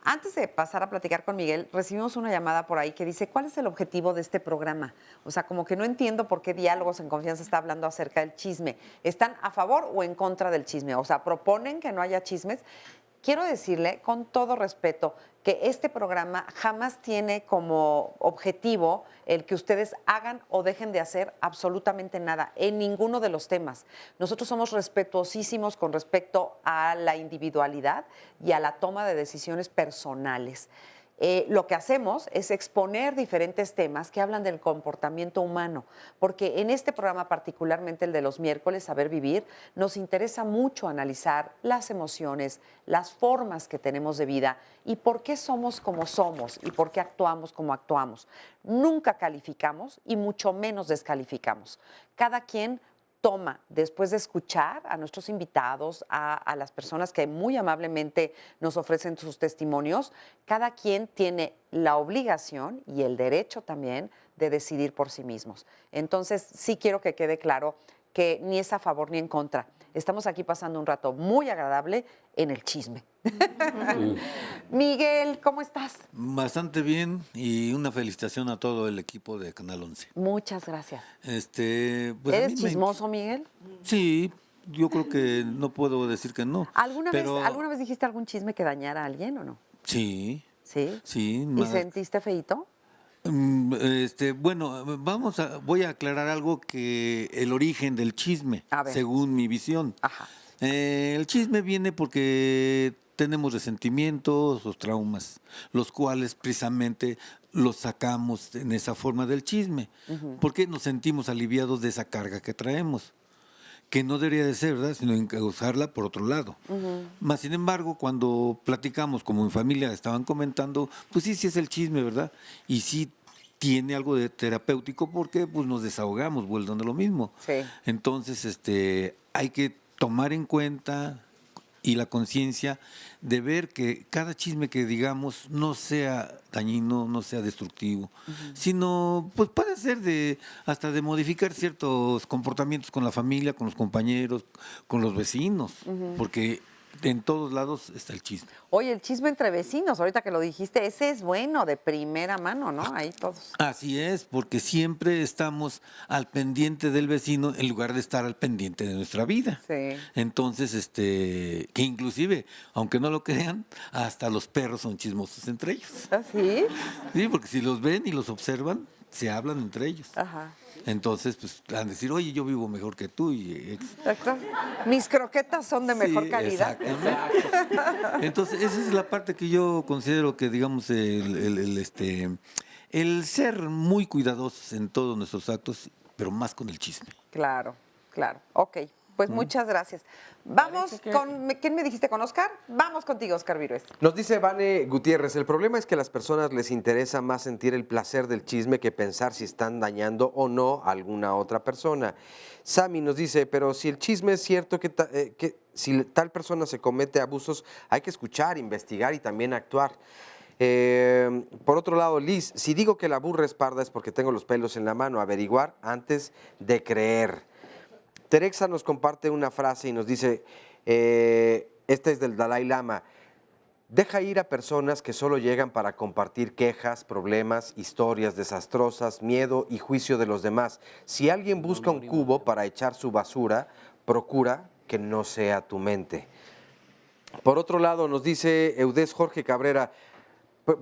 B: Antes de pasar a platicar con Miguel, recibimos una llamada por ahí que dice, ¿cuál es el objetivo de este programa? O sea, como que no entiendo por qué Diálogos en Confianza está hablando acerca del chisme. ¿Están a favor o en contra del chisme? O sea, ¿proponen que no haya chismes? Quiero decirle, con todo respeto, que este programa jamás tiene como objetivo el que ustedes hagan o dejen de hacer absolutamente nada en ninguno de los temas. Nosotros somos respetuosísimos con respecto a la individualidad y a la toma de decisiones personales. Lo que hacemos es exponer diferentes temas que hablan del comportamiento humano, porque en este programa, particularmente el de los miércoles, Saber Vivir, nos interesa mucho analizar las emociones, las formas que tenemos de vida y por qué somos como somos y por qué actuamos como actuamos. Nunca calificamos y mucho menos descalificamos. Cada quien toma, después de escuchar a nuestros invitados, a las personas que muy amablemente nos ofrecen sus testimonios, cada quien tiene la obligación y el derecho también de decidir por sí mismos. Entonces, sí quiero que quede claro que ni es a favor ni en contra. Estamos aquí pasando un rato muy agradable en el chisme. Miguel, ¿cómo estás?
N: Bastante bien y una felicitación a todo el equipo de Canal 11.
B: Muchas gracias.
N: Pues
B: ¿Eres chismoso, Miguel?
N: Sí, yo creo que no puedo decir que no.
B: ¿Alguna vez dijiste algún chisme que dañara a alguien o no?
N: Sí.
B: ¿Sí?
N: Sí.
B: ¿Y sentiste feíto?
N: Bueno, voy a aclarar algo que el origen del chisme, según mi visión. El chisme viene porque tenemos resentimientos o traumas, los cuales precisamente los sacamos en esa forma del chisme, porque nos sentimos aliviados de esa carga que traemos, que no debería de ser, ¿verdad?, sino encauzarla por otro lado. Más sin embargo, cuando platicamos, como en familia estaban comentando, pues sí es el chisme, ¿verdad? Y sí tiene algo de terapéutico porque pues nos desahogamos, vuelven a lo mismo.
B: Sí.
N: Entonces, hay que tomar en cuenta y la conciencia de ver que cada chisme que digamos no sea dañino, no sea destructivo, sino pues puede ser hasta de modificar ciertos comportamientos con la familia, con los compañeros, con los vecinos, porque en todos lados está el chisme.
B: Oye, el chisme entre vecinos, ahorita que lo dijiste, ese es bueno, de primera mano, ¿no? Ahí todos.
N: Así es, porque siempre estamos al pendiente del vecino en lugar de estar al pendiente de nuestra vida.
B: Sí.
N: Entonces, que inclusive, aunque no lo crean, hasta los perros son chismosos entre ellos.
B: ¿Ah, sí?
N: Sí, porque si los ven y los observan, se hablan entre ellos.
B: Ajá.
N: Entonces, pues, van a decir, oye, yo vivo mejor que tú.
B: Exacto. Mis croquetas son de mejor calidad.
N: Exactamente. Entonces, esa es la parte que yo considero que, digamos, el ser muy cuidadosos en todos nuestros actos, pero más con el chisme.
B: Claro, claro. Ok, pues muchas gracias. Vamos con, ¿quién me dijiste? ¿Con Oscar? Vamos contigo, Oscar Virués.
C: Nos dice Vane Gutiérrez, el problema es que a las personas les interesa más sentir el placer del chisme que pensar si están dañando o no a alguna otra persona. Sammy nos dice, pero si el chisme es cierto que si tal persona se comete abusos, hay que escuchar, investigar y también actuar. Por otro lado, Liz, si digo que la burra es parda es porque tengo los pelos en la mano, averiguar antes de creer. Terexa nos comparte una frase y nos dice, esta es del Dalai Lama, deja ir a personas que solo llegan para compartir quejas, problemas, historias desastrosas, miedo y juicio de los demás. Si alguien busca un cubo para echar su basura, procura que no sea tu mente. Por otro lado, nos dice Eudés Jorge Cabrera,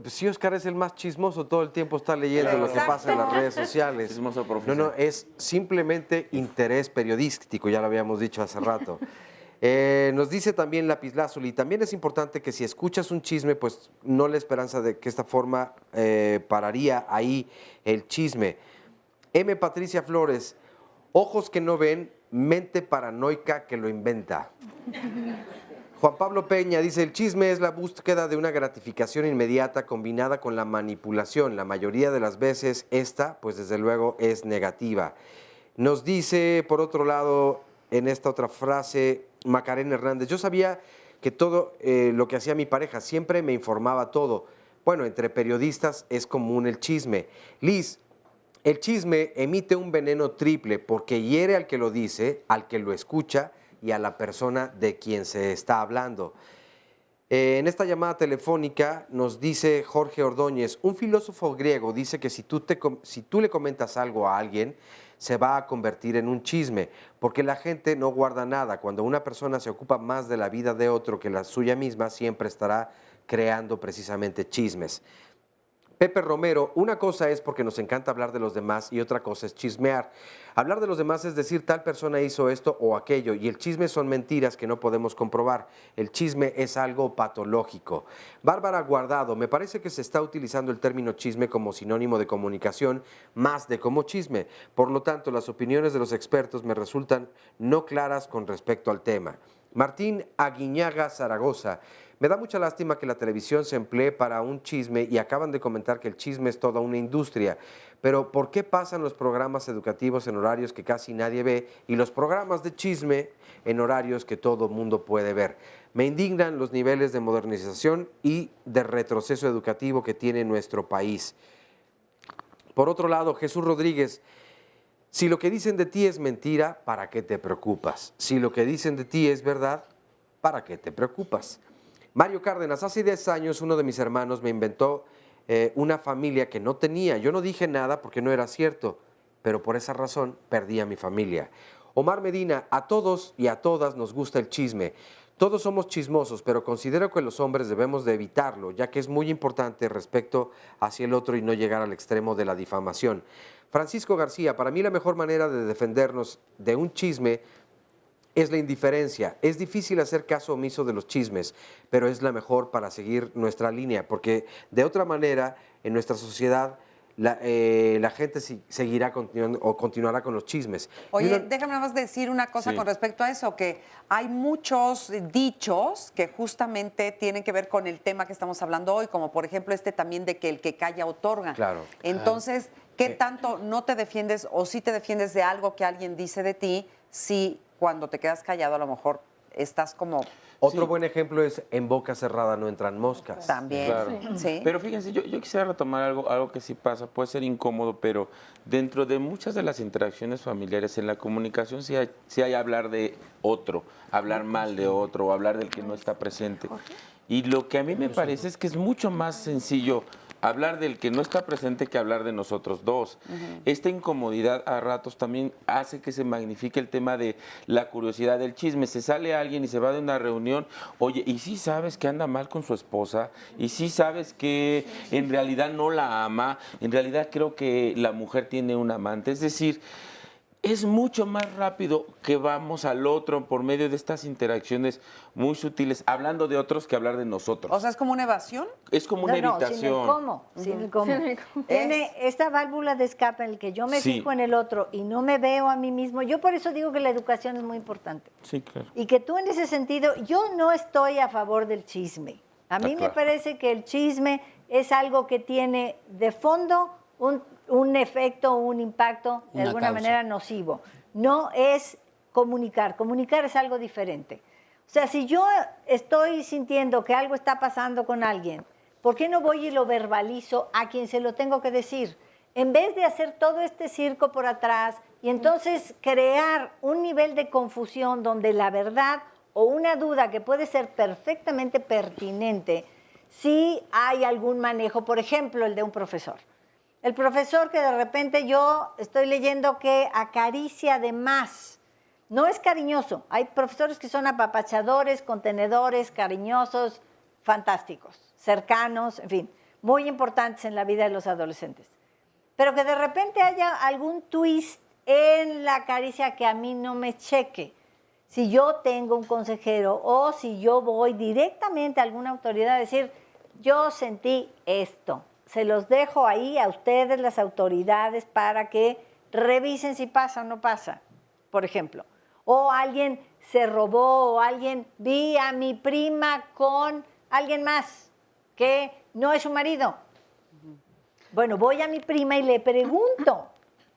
C: sí, Oscar es el más chismoso, todo el tiempo está leyendo lo que pasa en las redes sociales.
E: Chismoso profesional.
C: No, es simplemente interés periodístico, ya lo habíamos dicho hace rato. Nos dice también Lapislázuli, también es importante que si escuchas un chisme, pues no la esperanza de que esta forma pararía ahí el chisme. M. Patricia Flores, ojos que no ven, mente paranoica que lo inventa. Juan Pablo Peña dice, el chisme es la búsqueda de una gratificación inmediata combinada con la manipulación. La mayoría de las veces esta, pues desde luego, es negativa. Nos dice, por otro lado, en esta otra frase, Macarena Hernández, yo sabía que todo lo que hacía mi pareja, siempre me informaba todo. Bueno, entre periodistas es común el chisme. Liz, el chisme emite un veneno triple porque hiere al que lo dice, al que lo escucha y a la persona de quien se está hablando. En esta llamada telefónica nos dice Jorge Ordóñez, un filósofo griego dice que si tú le comentas algo a alguien, se va a convertir en un chisme, porque la gente no guarda nada. Cuando una persona se ocupa más de la vida de otro que la suya misma, siempre estará creando precisamente chismes. Pepe Romero, una cosa es porque nos encanta hablar de los demás y otra cosa es chismear. Hablar de los demás es decir tal persona hizo esto o aquello y el chisme son mentiras que no podemos comprobar. El chisme es algo patológico. Bárbara Guardado, me parece que se está utilizando el término chisme como sinónimo de comunicación más de como chisme. Por lo tanto, las opiniones de los expertos me resultan no claras con respecto al tema. Martín Aguiñaga Zaragoza, me da mucha lástima que la televisión se emplee para un chisme y acaban de comentar que el chisme es toda una industria. Pero ¿por qué pasan los programas educativos en horarios que casi nadie ve y los programas de chisme en horarios que todo mundo puede ver? Me indignan los niveles de modernización y de retroceso educativo que tiene nuestro país. Por otro lado, Jesús Rodríguez, si lo que dicen de ti es mentira, ¿para qué te preocupas? Si lo que dicen de ti es verdad, ¿para qué te preocupas? Mario Cárdenas, hace 10 años uno de mis hermanos me inventó una familia que no tenía. Yo no dije nada porque no era cierto, pero por esa razón perdí a mi familia. Omar Medina, a todos y a todas nos gusta el chisme. Todos somos chismosos, pero considero que los hombres debemos de evitarlo, ya que es muy importante respecto hacia el otro y no llegar al extremo de la difamación. Francisco García, para mí la mejor manera de defendernos de un chisme es la indiferencia. Es difícil hacer caso omiso de los chismes, pero es la mejor para seguir nuestra línea, porque de otra manera en nuestra sociedad la gente seguirá continuará con los chismes.
B: Oye, déjame nada más decir una cosa con respecto a eso, que hay muchos dichos que justamente tienen que ver con el tema que estamos hablando hoy, como por ejemplo este también de que el que calla otorga.
C: Claro.
B: Entonces, ¿qué tanto no te defiendes o sí te defiendes de algo que alguien dice de ti si cuando te quedas callado a lo mejor estás como...
C: Otro buen ejemplo es en boca cerrada no entran moscas.
B: También,
E: Claro.
B: sí.
E: Pero fíjense, yo quisiera retomar algo que sí pasa, puede ser incómodo, pero dentro de muchas de las interacciones familiares en la comunicación sí hay hablar de otro, hablar mal de otro, o hablar del que no está presente. Y lo que a mí me parece es que es mucho más sencillo hablar del que no está presente que hablar de nosotros dos. Esta incomodidad a ratos también hace que se magnifique el tema de la curiosidad del chisme. Se sale alguien y se va de una reunión, oye, ¿y sí sabes que anda mal con su esposa? ¿Y sí sabes que en realidad no la ama? En realidad creo que la mujer tiene un amante. Es decir, es mucho más rápido que vamos al otro por medio de estas interacciones muy sutiles, hablando de otros que hablar de nosotros.
B: O sea, ¿es como una evasión?
E: Es como una evitación.
M: Sin el cómo, sin el cómo. Tiene esta válvula de escape en el que yo me fijo en el otro y no me veo a mí mismo. Yo por eso digo que la educación es muy importante.
E: Sí, claro.
M: Y que tú en ese sentido, yo no estoy a favor del chisme. A mí me parece que el chisme es algo que tiene de fondo un efecto, un impacto de alguna manera nocivo. No es comunicar. Comunicar es algo diferente. O sea, si yo estoy sintiendo que algo está pasando con alguien, ¿por qué no voy y lo verbalizo a quien se lo tengo que decir? En vez de hacer todo este circo por atrás y entonces crear un nivel de confusión donde la verdad o una duda que puede ser perfectamente pertinente, si hay algún manejo, por ejemplo, el de un profesor. El profesor que de repente yo estoy leyendo que acaricia de más. No es cariñoso. Hay profesores que son apapachadores, contenedores, cariñosos, fantásticos, cercanos, en fin, muy importantes en la vida de los adolescentes. Pero que de repente haya algún twist en la caricia que a mí no me cheque. Si yo tengo un consejero o si yo voy directamente a alguna autoridad a decir, yo sentí esto. Se los dejo ahí a ustedes, las autoridades, para que revisen si pasa o no pasa, por ejemplo. O alguien se robó, o alguien, vi a mi prima con alguien más que no es su marido. Bueno, voy a mi prima y le pregunto,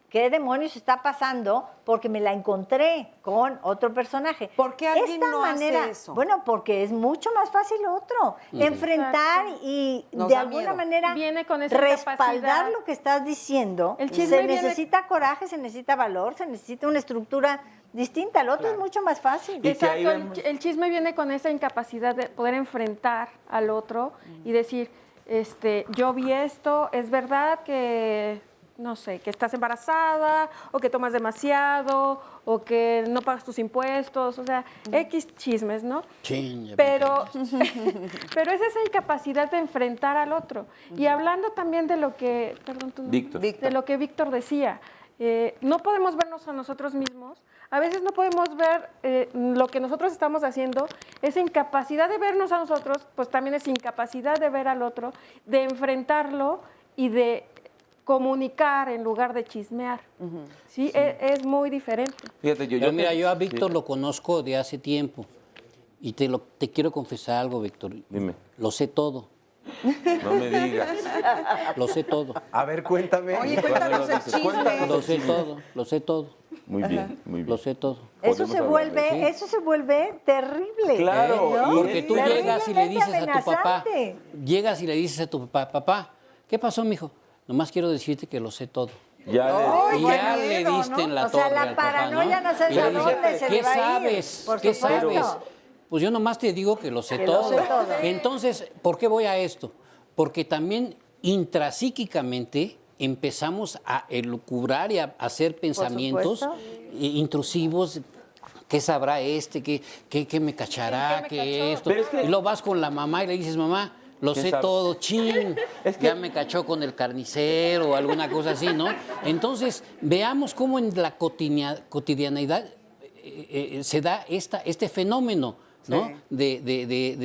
M: ¿qué demonios está pasando? Porque me la encontré con otro personaje.
B: ¿Por qué alguien no hace eso?
M: Bueno, porque es mucho más fácil otro. Enfrentar y de alguna manera respaldar lo que estás diciendo. Se necesita coraje, se necesita valor, se necesita una estructura distinta. El otro es mucho más fácil.
L: Exacto, el chisme viene con esa incapacidad de poder enfrentar al otro y decir, yo vi esto, es verdad que, no sé, que estás embarazada o que tomas demasiado o que no pagas tus impuestos, o sea, X chismes, ¿no? Pero es esa incapacidad de enfrentar al otro. Y hablando también de lo que, de lo que Víctor decía, no podemos vernos a nosotros mismos, a veces no podemos ver lo que nosotros estamos haciendo, esa incapacidad de vernos a nosotros, pues también es incapacidad de ver al otro, de enfrentarlo y de comunicar en lugar de chismear. ¿Sí? Es muy diferente.
D: Fíjate, yo a Víctor lo conozco de hace tiempo y te quiero confesar algo, Víctor.
E: Dime.
D: Lo sé todo.
E: No me digas.
D: Lo sé todo.
C: A ver, cuéntame.
B: Oye, cuéntanos el chisme.
D: Lo sé todo.
E: Muy bien, muy bien.
D: Lo sé todo.
M: Eso se vuelve terrible.
E: Claro.
M: ¿no?
D: Porque tú llegas y le dices a tu papá, papá, ¿qué pasó, mijo? Nomás quiero decirte que lo sé todo.
E: Ya
D: le diste en la torre.
M: O sea, la paranoia no sabes a dónde se le va a ir.
D: ¿Qué sabes? Pues yo nomás te digo que lo sé todo. Entonces, ¿por qué voy a esto? Porque también intrapsíquicamente empezamos a elucubrar y a hacer pensamientos intrusivos. ¿Qué sabrá ¿Qué me cachará? ¿Qué esto? Y luego vas con la mamá y le dices, mamá, lo sé todo, chin, ya me cachó con el carnicero o alguna cosa así, ¿no? Entonces, veamos cómo en la cotidianeidad se da este fenómeno, ¿no? Sí. De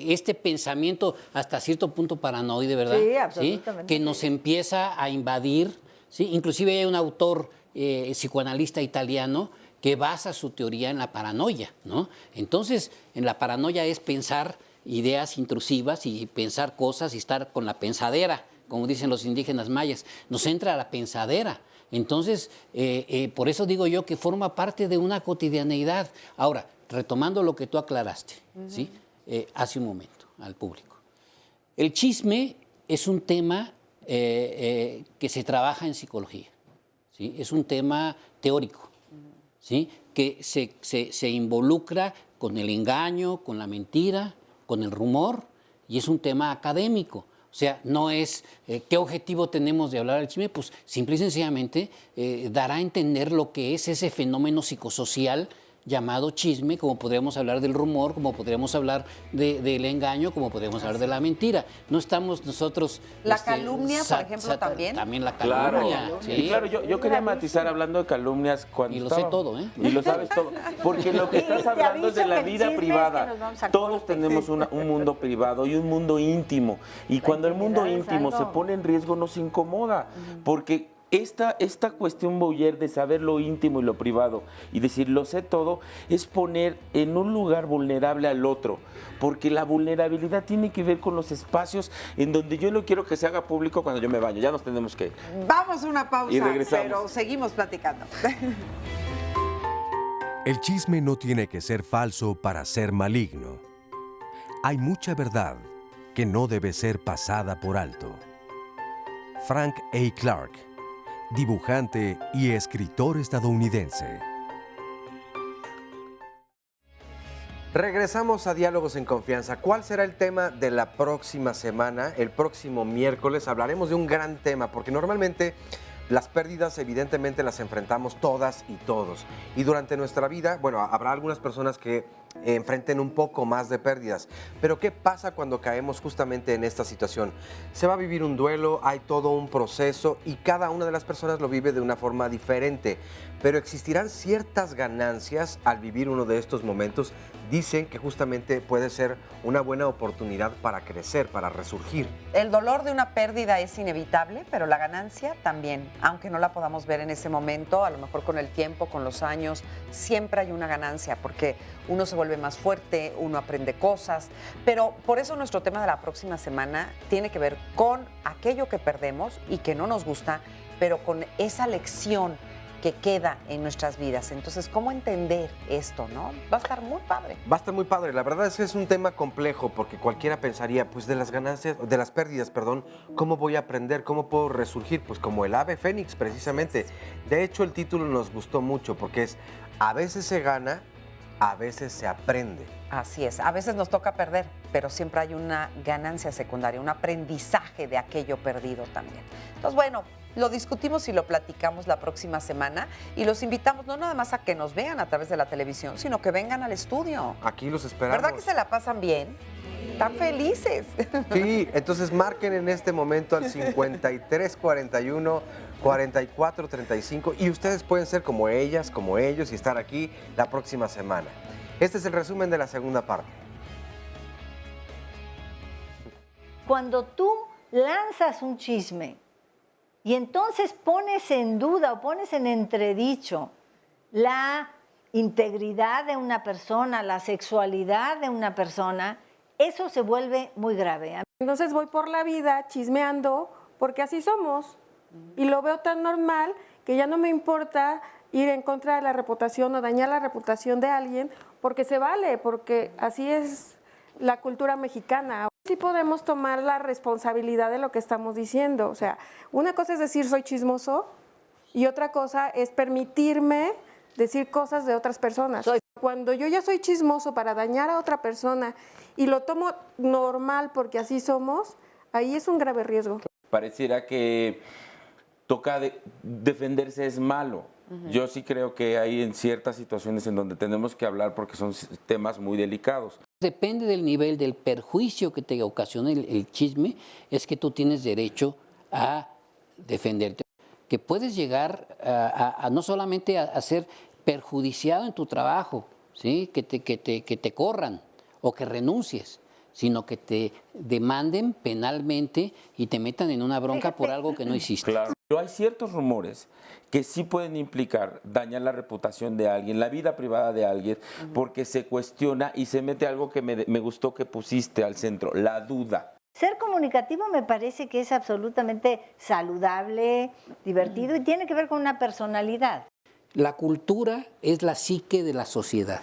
D: este pensamiento hasta cierto punto paranoide, ¿verdad?
M: Sí, absolutamente.
D: Que nos empieza a invadir, ¿sí? Inclusive hay un autor psicoanalista italiano que basa su teoría en la paranoia, ¿no? Entonces, en la paranoia es pensar ideas intrusivas y pensar cosas y estar con la pensadera, como dicen los indígenas mayas. Nos entra la pensadera. Entonces, por eso digo yo que forma parte de una cotidianeidad. Ahora, retomando lo que tú aclaraste, ¿sí? Hace un momento al público. El chisme es un tema que se trabaja en psicología, ¿sí? Es un tema teórico, ¿sí? Que se involucra con el engaño, con la mentira, con el rumor, y es un tema académico. O sea, no es qué objetivo tenemos de hablar del chisme, pues simple y sencillamente dar a entender lo que es ese fenómeno psicosocial llamado chisme, como podríamos hablar del rumor, como podríamos hablar del engaño, como podríamos hablar de la mentira. No estamos nosotros...
B: La calumnia, por ejemplo, también.
D: También la calumnia.
E: Claro,
D: ¿sí?
E: Y claro, yo quería matizar hablando de calumnias cuando
D: y lo sé todo, ¿eh?
E: Y lo sabes todo. Porque lo que estás hablando es de la vida privada. Todos tenemos un mundo privado y un mundo íntimo. Y cuando el mundo íntimo se pone en riesgo, nos incomoda. Porque esta cuestión voyeur de saber lo íntimo y lo privado y decir lo sé todo es poner en un lugar vulnerable al otro, porque la vulnerabilidad tiene que ver con los espacios en donde yo no quiero que se haga público cuando yo me baño. Ya nos tenemos que ir.
B: Vamos a una pausa,
E: Y regresamos.
B: pero seguimos platicando.
A: El chisme no tiene que ser falso para ser maligno. Hay mucha verdad que no debe ser pasada por alto. Frank A. Clark, dibujante y escritor estadounidense.
C: Regresamos a Diálogos en Confianza. ¿Cuál será el tema de la próxima semana? El próximo miércoles hablaremos de un gran tema, porque normalmente las pérdidas evidentemente las enfrentamos todas y todos. Y durante nuestra vida, bueno, habrá algunas personas que enfrenten un poco más de pérdidas. Pero ¿qué pasa cuando caemos justamente en esta situación? Se va a vivir un duelo, hay todo un proceso y cada una de las personas lo vive de una forma diferente. Pero existirán ciertas ganancias al vivir uno de estos momentos. Dicen que justamente puede ser una buena oportunidad para crecer, para resurgir.
B: El dolor de una pérdida es inevitable, pero la ganancia también, aunque no la podamos ver en ese momento, a lo mejor con el tiempo, con los años, siempre hay una ganancia, porque uno se vuelve más fuerte, uno aprende cosas, pero por eso nuestro tema de la próxima semana tiene que ver con aquello que perdemos y que no nos gusta, pero con esa lección que queda en nuestras vidas. Entonces, ¿cómo entender esto, no? Va a estar muy padre.
C: Va a estar muy padre. La verdad es que es un tema complejo porque cualquiera pensaría, pues de las ganancias, de las pérdidas, perdón, ¿cómo voy a aprender? ¿Cómo puedo resurgir? Pues como el ave fénix, precisamente. De hecho, el título nos gustó mucho porque es, a veces se gana, a veces se aprende.
B: Así es, a veces nos toca perder, pero siempre hay una ganancia secundaria, un aprendizaje de aquello perdido también. Entonces, bueno, lo discutimos y lo platicamos la próxima semana y los invitamos no nada más a que nos vean a través de la televisión, sino que vengan al estudio.
C: Aquí los esperamos.
B: ¿Verdad que se la pasan bien? Están felices.
C: Sí, entonces marquen en este momento al 5341 4435 y ustedes pueden ser como ellas, como ellos y estar aquí la próxima semana. Este es el resumen de la segunda parte.
M: Cuando tú lanzas un chisme y entonces pones en duda o pones en entredicho la integridad de una persona, la sexualidad de una persona, eso se vuelve muy grave.
L: Entonces voy por la vida chismeando porque así somos y lo veo tan normal que ya no me importa ir en contra de la reputación o dañar la reputación de alguien porque se vale, porque así es la cultura mexicana. Sí podemos tomar la responsabilidad de lo que estamos diciendo. O sea, una cosa es decir soy chismoso y otra cosa es permitirme decir cosas de otras personas. Cuando yo ya soy chismoso para dañar a otra persona y lo tomo normal porque así somos, ahí es un grave riesgo.
E: Pareciera que defenderse es malo. Yo sí creo que hay en ciertas situaciones en donde tenemos que hablar porque son temas muy delicados.
D: Depende del nivel del perjuicio que te ocasiona el chisme, es que tú tienes derecho a defenderte. Que puedes llegar a no solamente a ser perjudiciado en tu trabajo, ¿sí? que te corran o que renuncies, sino que te demanden penalmente y te metan en una bronca por algo que no hiciste.
E: Claro. Pero hay ciertos rumores que sí pueden implicar dañar la reputación de alguien, la vida privada de alguien, porque se cuestiona y se mete algo que me gustó que pusiste al centro, la duda.
M: Ser comunicativo me parece que es absolutamente saludable, divertido y tiene que ver con una personalidad.
D: La cultura es la psique de la sociedad,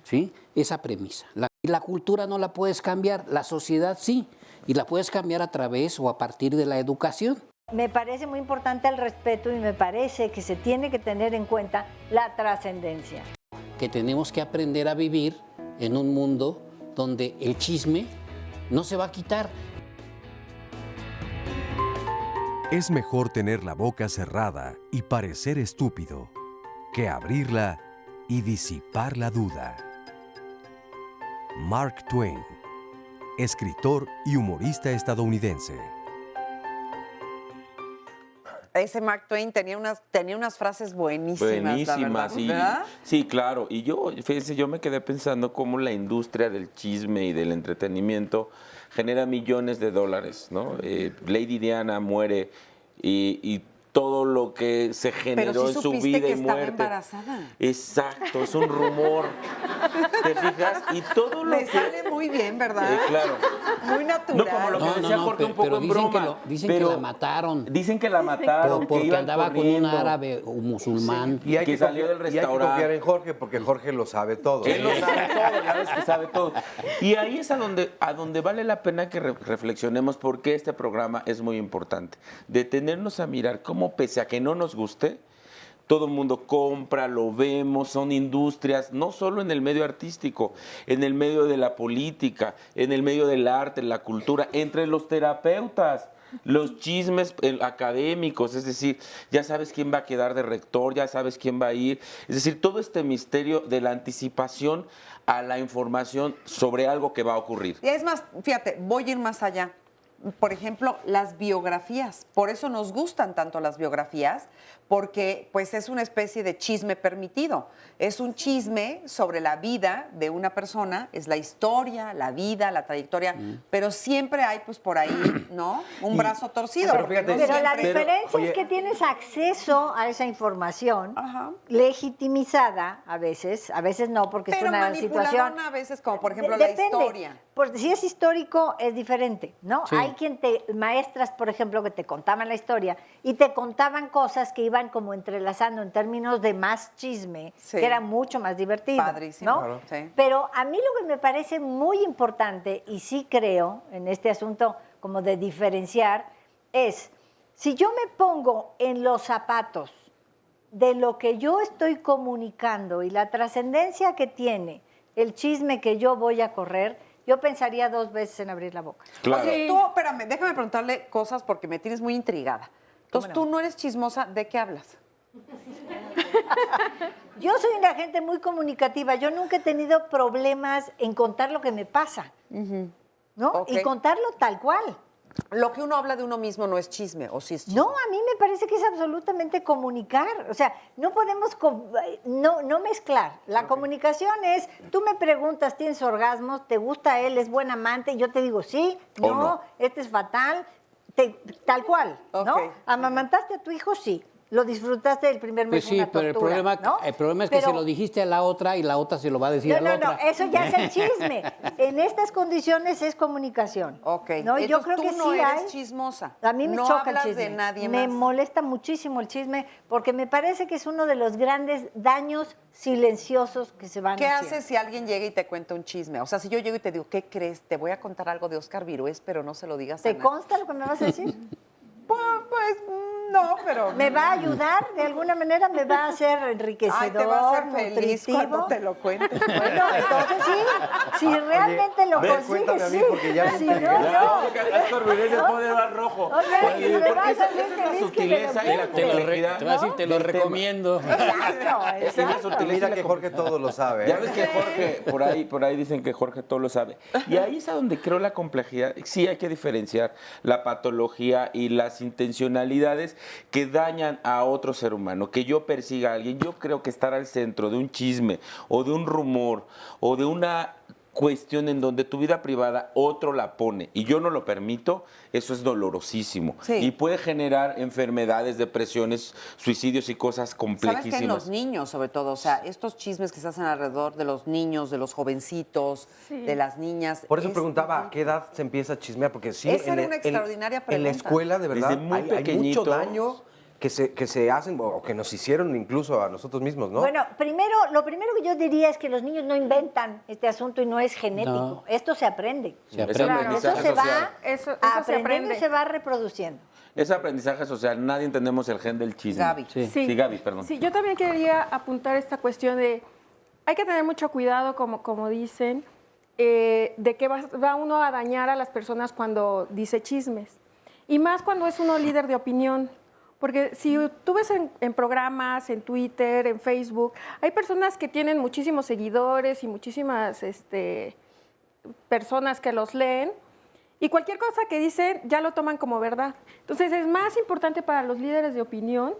D: ¿sí? Esa premisa. La cultura no la puedes cambiar, la sociedad sí, y la puedes cambiar a través o a partir de la educación.
M: Me parece muy importante el respeto y me parece que se tiene que tener en cuenta la trascendencia.
D: Que tenemos que aprender a vivir en un mundo donde el chisme no se va a quitar.
A: Es mejor tener la boca cerrada y parecer estúpido que abrirla y disipar la duda. Mark Twain, escritor y humorista estadounidense.
B: Ese Mark Twain tenía unas frases buenísimas,
E: Buenísimas,
B: ¿verdad?
E: Sí, claro. Y fíjense, yo me quedé pensando cómo la industria del chisme y del entretenimiento genera millones de dólares, ¿no? Lady Diana muere y todo lo que se generó en su vida y muerte. Pero sí supiste que estaba embarazada. Exacto, es un rumor. ¿Te fijas? Y todo lo
B: que sale muy bien, ¿verdad?
E: Claro.
B: Muy natural.
E: No, como lo que decía Jorge un poco en broma.
D: Dicen que la mataron.
E: Dicen que la mataron,
D: porque
E: que
D: andaba
E: corriendo
D: con un árabe o musulmán.
C: Sí. Y hay
E: que salió del
C: restaurante. Y hay que confiar en Jorge porque Jorge lo sabe todo.
E: Él lo sabe todo, ya ves que sabe todo. Y ahí es a donde vale la pena que reflexionemos porque este programa es muy importante. Detenernos a mirar cómo pese a que no nos guste, todo el mundo compra, lo vemos, son industrias, no solo en el medio artístico, en el medio de la política, en el medio del arte, la cultura, entre los terapeutas, los chismes académicos, es decir, ya sabes quién va a quedar de rector, ya sabes quién va a ir, es decir, todo este misterio de la anticipación a la información sobre algo que va a ocurrir.
B: Y es más, fíjate, voy a ir más allá. Por ejemplo, las biografías. Por eso nos gustan tanto las biografías, porque pues es una especie de chisme permitido. Es un chisme sobre la vida de una persona, es la historia, la vida, la trayectoria, pero siempre hay pues por ahí, ¿no? Un brazo torcido.
M: Pero la diferencia es que tienes acceso a esa información legitimizada a veces no, porque es una situación.
B: A veces, como por ejemplo la historia.
M: si es histórico es diferente, ¿no?
D: Sí.
M: Hay maestras, por ejemplo, que te contaban la historia y te contaban cosas que iban como entrelazando en términos de más chisme,
B: Sí.
M: que era mucho más divertido,
B: Padrísimo.
M: ¿no?
B: Claro. Sí.
M: Pero a mí lo que me parece muy importante, y sí creo en este asunto como de diferenciar, es si yo me pongo en los zapatos de lo que yo estoy comunicando y la trascendencia que tiene el chisme que yo voy a correr, yo pensaría 2 veces en abrir la boca.
E: Claro.
B: Oye, tú, espérame, déjame preguntarle cosas porque me tienes muy intrigada. Entonces, tú no eres chismosa, ¿de qué hablas?
M: Yo soy una gente muy comunicativa. Yo nunca he tenido problemas en contar lo que me pasa, ¿no?
B: Ok.
M: Y contarlo tal cual.
B: Lo que uno habla de uno mismo no es chisme, ¿o sí es chisme?
M: No, a mí me parece que es absolutamente comunicar. O sea, no podemos no mezclar. La comunicación es, tú me preguntas, ¿tienes orgasmos? ¿Te gusta él? ¿Es buen amante? Y yo te digo, sí,
E: O
M: no,
E: no.
M: este es fatal, tal cual, ¿no?
B: Ok.
M: ¿Amamantaste a tu hijo? Sí. ¿Lo disfrutaste el primer mes?
D: Pues sí,
M: una
D: pero el
M: tortura,
D: problema,
M: ¿no?
D: el problema es que
M: Pero-
D: se lo dijiste a la otra y la otra se lo va a decir a la
M: No,
D: otra.
M: eso ya es el chisme. En estas condiciones es comunicación.
B: Ok.
M: ¿no? Y yo
B: Entonces,
M: creo
B: tú
M: que
B: no
M: sí
B: eres
M: hay.
B: chismosa.
M: A mí me
B: no
M: choca el
B: hablas
M: chisme.
B: de nadie
M: me
B: más.
M: molesta muchísimo el chisme porque me parece que es uno de los grandes daños silenciosos que se van
B: ¿Qué
M: haciendo.
B: haces si alguien llega y te cuenta un chisme? O sea, si yo llego y te digo, ¿qué crees? Te voy a contar algo de Óscar Virués, pero no se lo digas a
M: ¿Te
B: nadie.
M: consta lo que me vas a decir?
B: Pues no, pero...
M: ¿Me va a ayudar? ¿De alguna manera me va a hacer enriquecedor,
B: Ay, te va a hacer feliz
M: nutritivo?
B: cuando te lo cuente.
M: Bueno, entonces sí, si realmente lo
C: ven, cuéntame
M: consigues,
C: a mí,
M: sí.
C: porque ya me
M: Si
C: intrigué.
M: no, no.
E: Óscar Virués se pone más rojo.
M: Oye, me
E: porque
M: vas a
E: esa
M: hacer
E: es la
M: feliz que me
E: sutileza y la
M: lo
D: Te lo
E: complejidad.
D: te voy a decir, te lo
E: del tema.
D: recomiendo.
M: Exacto,
E: Esa es la
M: exacto.
E: sutileza y
C: Mira
E: la
C: que Jorge todo lo sabe.
E: Ya ves que Jorge, por ahí dicen que Jorge todo lo sabe. Y ahí es a donde creo la complejidad. Sí hay que diferenciar la patología y las intencionalidades que dañan a otro ser humano. Que yo persiga a alguien, yo creo que estar al centro de un chisme o de un rumor o de una cuestión en donde tu vida privada otro la pone y yo no lo permito, eso es dolorosísimo.
B: Sí.
E: Y puede generar enfermedades, depresiones, suicidios y cosas
B: ¿Sabes que en
E: complejísimas.
B: los niños, sobre todo? O sea, estos chismes que se hacen alrededor de los niños, de los jovencitos,
L: Sí.
B: de las niñas.
C: Por eso
B: es-
C: preguntaba, ¿a qué edad se empieza a chismear? Porque sí,
B: Esa era una extraordinaria
C: en la
B: pregunta.
C: escuela, de verdad,
E: Desde muy
C: hay mucho
E: pequeñitos.
C: daño que se hacen o que nos hicieron incluso a nosotros mismos, ¿no?
M: Bueno, lo primero que yo diría es que los niños no inventan este asunto y no es genético.
D: No.
M: Esto se aprende.
D: Se
E: Es
D: aprende.
E: aprendizaje
M: Eso se
E: social.
M: va
L: Eso se
M: aprendiendo
L: aprende.
M: y se va reproduciendo.
E: Es aprendizaje social, nadie entendemos el gen del chisme.
B: Gaby.
E: Sí, Gaby, perdón.
L: Sí, yo también quería apuntar esta cuestión de, hay que tener mucho cuidado, como dicen, de que va uno a dañar a las personas cuando dice chismes. Y más cuando es uno líder de opinión. Porque si tú ves en programas, en Twitter, en Facebook, hay personas que tienen muchísimos seguidores y muchísimas personas que los leen, y cualquier cosa que dicen ya lo toman como verdad. Entonces es más importante para los líderes de opinión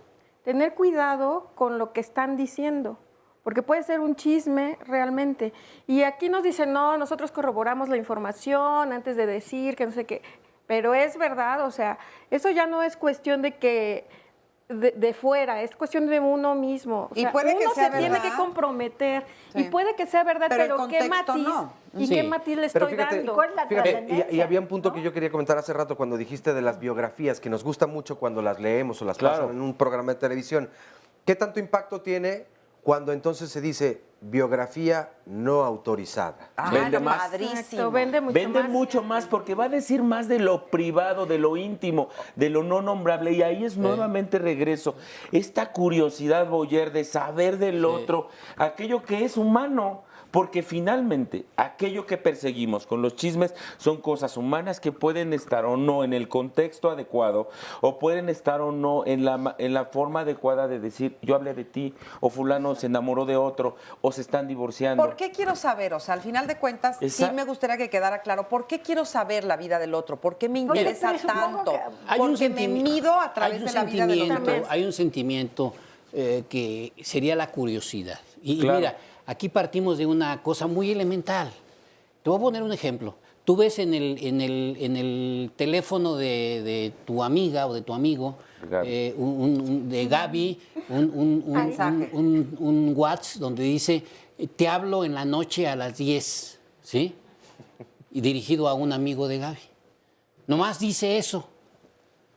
L: tener cuidado con lo que están diciendo, porque puede ser un chisme realmente. Y aquí nos dicen, no, nosotros corroboramos la información antes de decir que no sé qué, pero es verdad, o sea, eso ya no es cuestión de que de fuera, es cuestión de uno mismo. O
B: Y
L: sea,
B: puede que
L: uno
B: sea
L: se tiene
B: verdad.
L: que comprometer,
B: Sí.
L: y puede que sea verdad,
B: Pero el
L: pero, ¿qué
B: contexto
L: matiz?
B: no.
L: ¿Y
D: Sí.
L: qué matiz le
C: Pero
L: estoy
C: fíjate,
L: dando?
M: ¿Cuál es la
C: fíjate,
M: trascendencia?
C: y había un punto que yo quería comentar hace rato cuando dijiste de las biografías, que nos gusta mucho cuando las leemos o las
E: Claro.
C: pasan en un programa de televisión. ¿Qué tanto impacto tiene cuando entonces se dice biografía no autorizada?
B: Ah,
E: Vende
B: no,
E: más.
B: padrísimo.
L: Exacto, vende mucho
E: Vende
L: más.
E: mucho más porque va a decir más de lo privado, de lo íntimo, de lo no nombrable. Y ahí es nuevamente regreso. Esta curiosidad, Boyer, de saber del otro, aquello que es humano. Porque finalmente, aquello que perseguimos con los chismes son cosas humanas que pueden estar o no en el contexto adecuado, o pueden estar o no en la forma adecuada de decir, yo hablé de ti, o fulano se enamoró de otro, o se están divorciando.
B: ¿Por qué quiero saber? O sea, al final de cuentas, sí me gustaría que quedara claro, ¿por qué quiero saber la vida del otro? ¿Por qué me
M: Porque
B: interesa
M: presupongo
B: tanto?
M: que-
B: Porque me mido a través de la vida de los demás.
D: Hay un sentimiento que sería la curiosidad. Y
E: Claro.
D: mira, aquí partimos de una cosa muy elemental. Te voy a poner un ejemplo. Tú ves en el teléfono de tu amiga o de tu amigo,
E: Gaby.
D: de Gaby, un WhatsApp donde dice, te hablo en la noche a las 10, ¿sí? y dirigido a un amigo de Gaby. Nomás dice eso.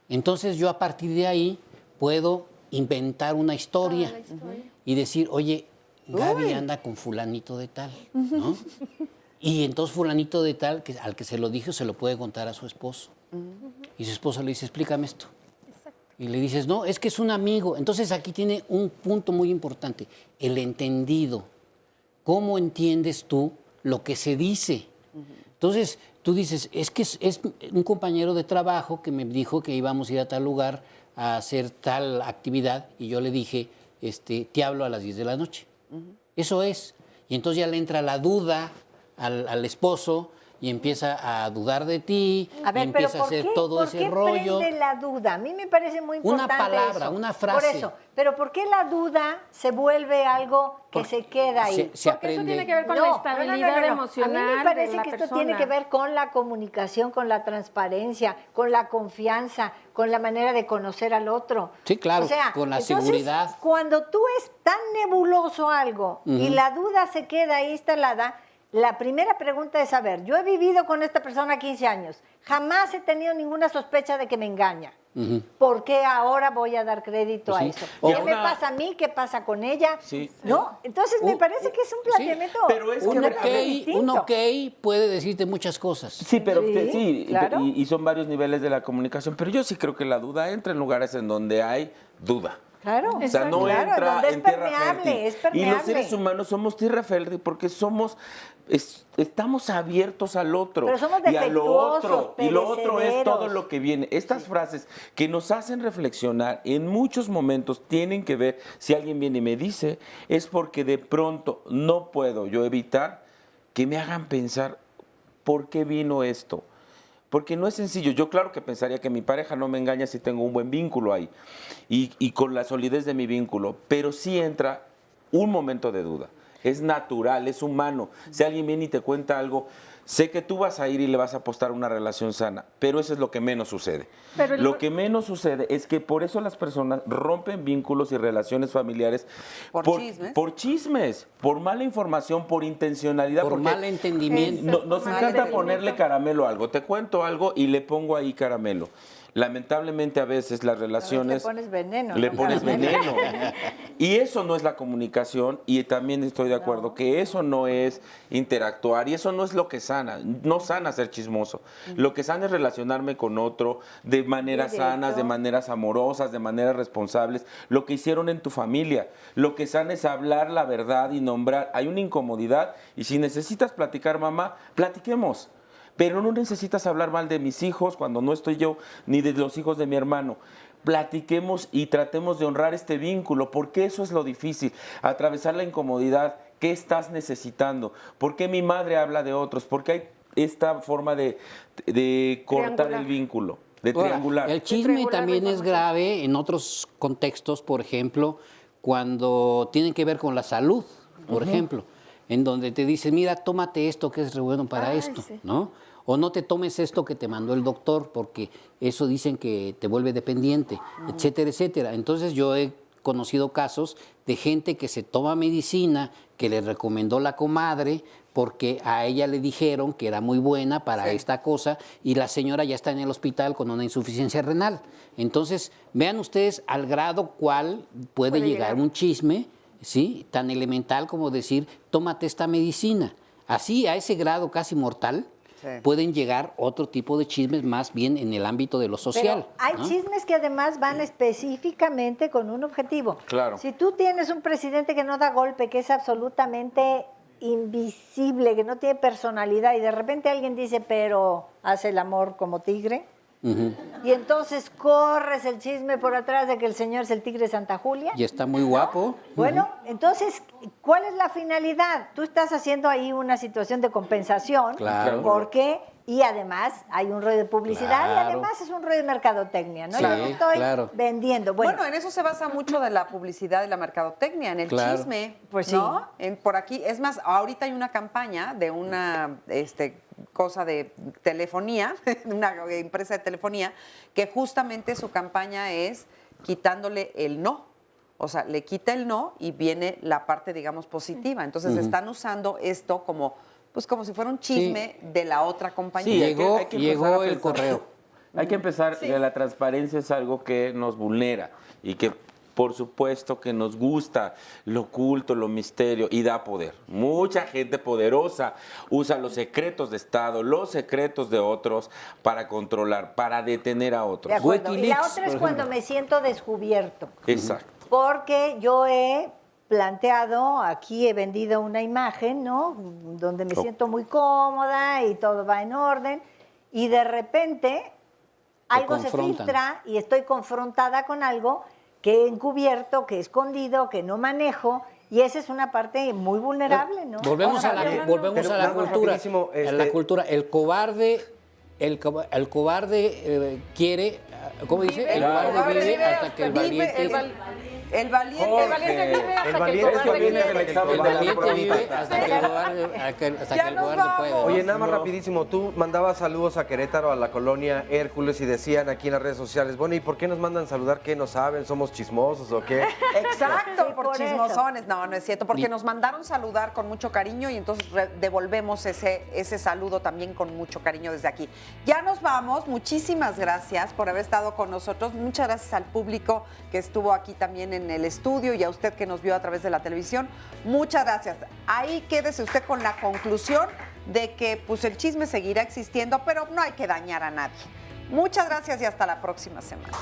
D: Entonces yo a partir de ahí puedo inventar una historia y decir, oye, Gaby anda con fulanito de tal, ¿no? Y entonces fulanito de tal, al que se lo dijo, se lo puede contar a su esposo. Y su esposo le dice, explícame esto. Y le dices, no, es que es un amigo. Entonces aquí tiene un punto muy importante, el entendido. ¿Cómo entiendes tú lo que se dice? Entonces tú dices, es que es un compañero de trabajo que me dijo que íbamos a ir a tal lugar a hacer tal actividad y yo le dije, te hablo a las 10 de la noche. Eso es. Y entonces ya le entra la duda al esposo y empieza a dudar de ti,
M: A ver,
D: y empieza a hacer todo ese rollo.
M: ¿Por qué prende la duda? A mí me parece muy importante
D: Una palabra,
M: eso.
D: una frase.
M: Por eso. Pero ¿por qué la duda se vuelve algo que se queda ahí?
D: Se
L: Porque eso
D: aprende.
L: tiene que ver con la estabilidad emocional.
M: A mí me parece
L: de la
M: que esto
L: persona.
M: tiene que ver con la comunicación, con la transparencia, con la confianza, con la manera de conocer al otro.
D: Sí, claro,
M: O sea,
D: con la
M: entonces,
D: seguridad.
M: Cuando tú es tan nebuloso algo y la duda se queda ahí instalada, la primera pregunta es, a ver, yo he vivido con esta persona 15 años, jamás he tenido ninguna sospecha de que me engaña. ¿Por qué ahora voy a dar crédito
D: Pues
M: a
D: sí.
M: eso?
D: O
M: ¿Qué me
D: una-
M: pasa a mí? ¿Qué pasa con ella?
E: Sí.
M: ¿No? Entonces me parece que es un planteamiento
D: Un ok puede decirte muchas cosas.
E: Sí, pero
M: Sí,
E: sí,
M: claro.
E: y son varios niveles de la comunicación, pero yo sí creo que la duda entra en lugares en donde hay duda.
M: Claro,
E: O sea, no
M: claro,
E: entra
M: donde es
E: en tierra
M: permeable,
E: fértil.
M: es
E: Y
M: permeable.
E: los seres humanos somos tierra fértil porque estamos abiertos al otro.
M: Pero somos
E: y a lo otro.
M: defectuosos,
E: Y lo otro es todo
M: perecederos.
E: lo que viene. Estas frases que nos hacen reflexionar en muchos momentos tienen que ver, si alguien viene y me dice, es porque de pronto no puedo yo evitar que me hagan pensar, ¿por qué vino esto? Porque no es sencillo. Yo claro que pensaría que mi pareja no me engaña si tengo un buen vínculo ahí y con la solidez de mi vínculo, pero sí entra un momento de duda. Es natural, es humano. Si alguien viene y te cuenta algo, sé que tú vas a ir y le vas a apostar a una relación sana, pero eso es lo que menos sucede.
L: Pero
E: Lo que menos sucede es que por eso las personas rompen vínculos y relaciones familiares por chismes, por mala información, por intencionalidad.
D: Por
E: porque
D: mal entendimiento.
E: Nos encanta ponerle caramelo a algo. Te cuento algo y le pongo ahí caramelo. Lamentablemente a veces las relaciones...
M: Le pones veneno.
E: Le
M: ¿no?
E: pones
M: Caramelo.
E: veneno. Y eso no es la comunicación y también estoy de acuerdo que eso no es interactuar y eso no es lo que sana. No sana ser chismoso. Lo que sana es relacionarme con otro de maneras
M: Directo.
E: sanas, de maneras amorosas, de maneras responsables. Lo que hicieron en tu familia. Lo que sana es hablar la verdad y nombrar. Hay una incomodidad y si necesitas platicar, mamá, platiquemos. Pero no necesitas hablar mal de mis hijos cuando no estoy yo, ni de los hijos de mi hermano. Platiquemos y tratemos de honrar este vínculo, porque eso es lo difícil, atravesar la incomodidad. ¿Qué estás necesitando? ¿Por qué mi madre habla de otros? ¿Por qué hay esta forma de cortar
L: Triangular.
E: el vínculo, de
D: Ahora,
E: triangular?
D: El chisme también es grave en otros contextos, por ejemplo, cuando tienen que ver con la salud, por ejemplo, en donde te dicen, mira, tómate esto que es re bueno para esto,
L: sí.
D: ¿no? O no te tomes esto que te mandó el doctor, porque eso dicen que te vuelve dependiente, etcétera, etcétera. Entonces yo he conocido casos de gente que se toma medicina que le recomendó la comadre porque a ella le dijeron que era muy buena para esta cosa y la señora ya está en el hospital con una insuficiencia renal. Entonces, vean ustedes al grado cual puede llegar un chisme, ¿sí? Tan elemental como decir, tómate esta medicina. Así, a ese grado casi mortal, pueden llegar otro tipo de chismes más bien en el ámbito de lo social.
M: Pero hay
D: ¿no?
M: chismes que además van específicamente con un objetivo.
D: Claro.
M: Si tú tienes un presidente que no da golpe, que es absolutamente invisible, que no tiene personalidad, y de repente alguien dice, pero hace el amor como tigre, y entonces corres el chisme por atrás de que el señor es el tigre de Santa Julia.
D: Y está muy guapo.
M: Bueno, entonces, ¿cuál es la finalidad? Tú estás haciendo ahí una situación de compensación,
D: Claro.
M: porque, y además hay un rollo de publicidad, y
D: Claro.
M: además es un rollo de mercadotecnia, ¿no?
D: Sí,
M: Yo no estoy
D: claro.
M: vendiendo.
B: Bueno, en eso se basa mucho de la publicidad y la mercadotecnia, en el
D: Claro.
B: chisme,
M: Pues
B: ¿no? Por aquí, es más, ahorita hay una campaña de una cosa de telefonía, una empresa de telefonía, que justamente su campaña es quitándole el no. O sea, le quita el no y viene la parte, digamos, positiva. Entonces están usando esto como pues como si fuera un chisme de la otra compañía.
E: Sí,
D: llegó el correo.
E: Hay que empezar, la transparencia es algo que nos vulnera y que por supuesto que nos gusta lo oculto, lo misterio y da poder. Mucha gente poderosa usa los secretos de Estado, los secretos de otros para controlar, para detener a otros.
M: De acuerdo. Y la otra es cuando me siento descubierto.
E: Exacto.
M: Porque yo he planteado, aquí he vendido una imagen, ¿no? Donde me siento muy cómoda y todo va en orden. Y de repente algo se filtra y estoy confrontada con algo que he encubierto, que he escondido, que no manejo, y esa es una parte muy vulnerable, ¿no?
D: Volvemos a la cultura. La cultura. El cobarde quiere, ¿cómo dice? El cobarde vive hasta que el valiente...
B: El valiente vive hasta que el cobarde
D: puede.
C: Oye, nada más rapidísimo, tú mandabas saludos a Querétaro, a la colonia Hércules, y decían aquí en las redes sociales, bueno, ¿y por qué nos mandan saludar? ¿Qué no saben? ¿Somos chismosos o qué?
B: Exacto,
M: Sí,
B: por
M: por
B: chismosones. No es cierto, porque nos mandaron saludar con mucho cariño y entonces devolvemos ese saludo también con mucho cariño desde aquí. Ya nos vamos, muchísimas gracias por haber estado con nosotros, muchas gracias al público que estuvo aquí también en el estudio y a usted que nos vio a través de la televisión, muchas gracias. Ahí quédese usted con la conclusión de que pues el chisme seguirá existiendo, pero no hay que dañar a nadie. Muchas gracias y hasta la próxima semana.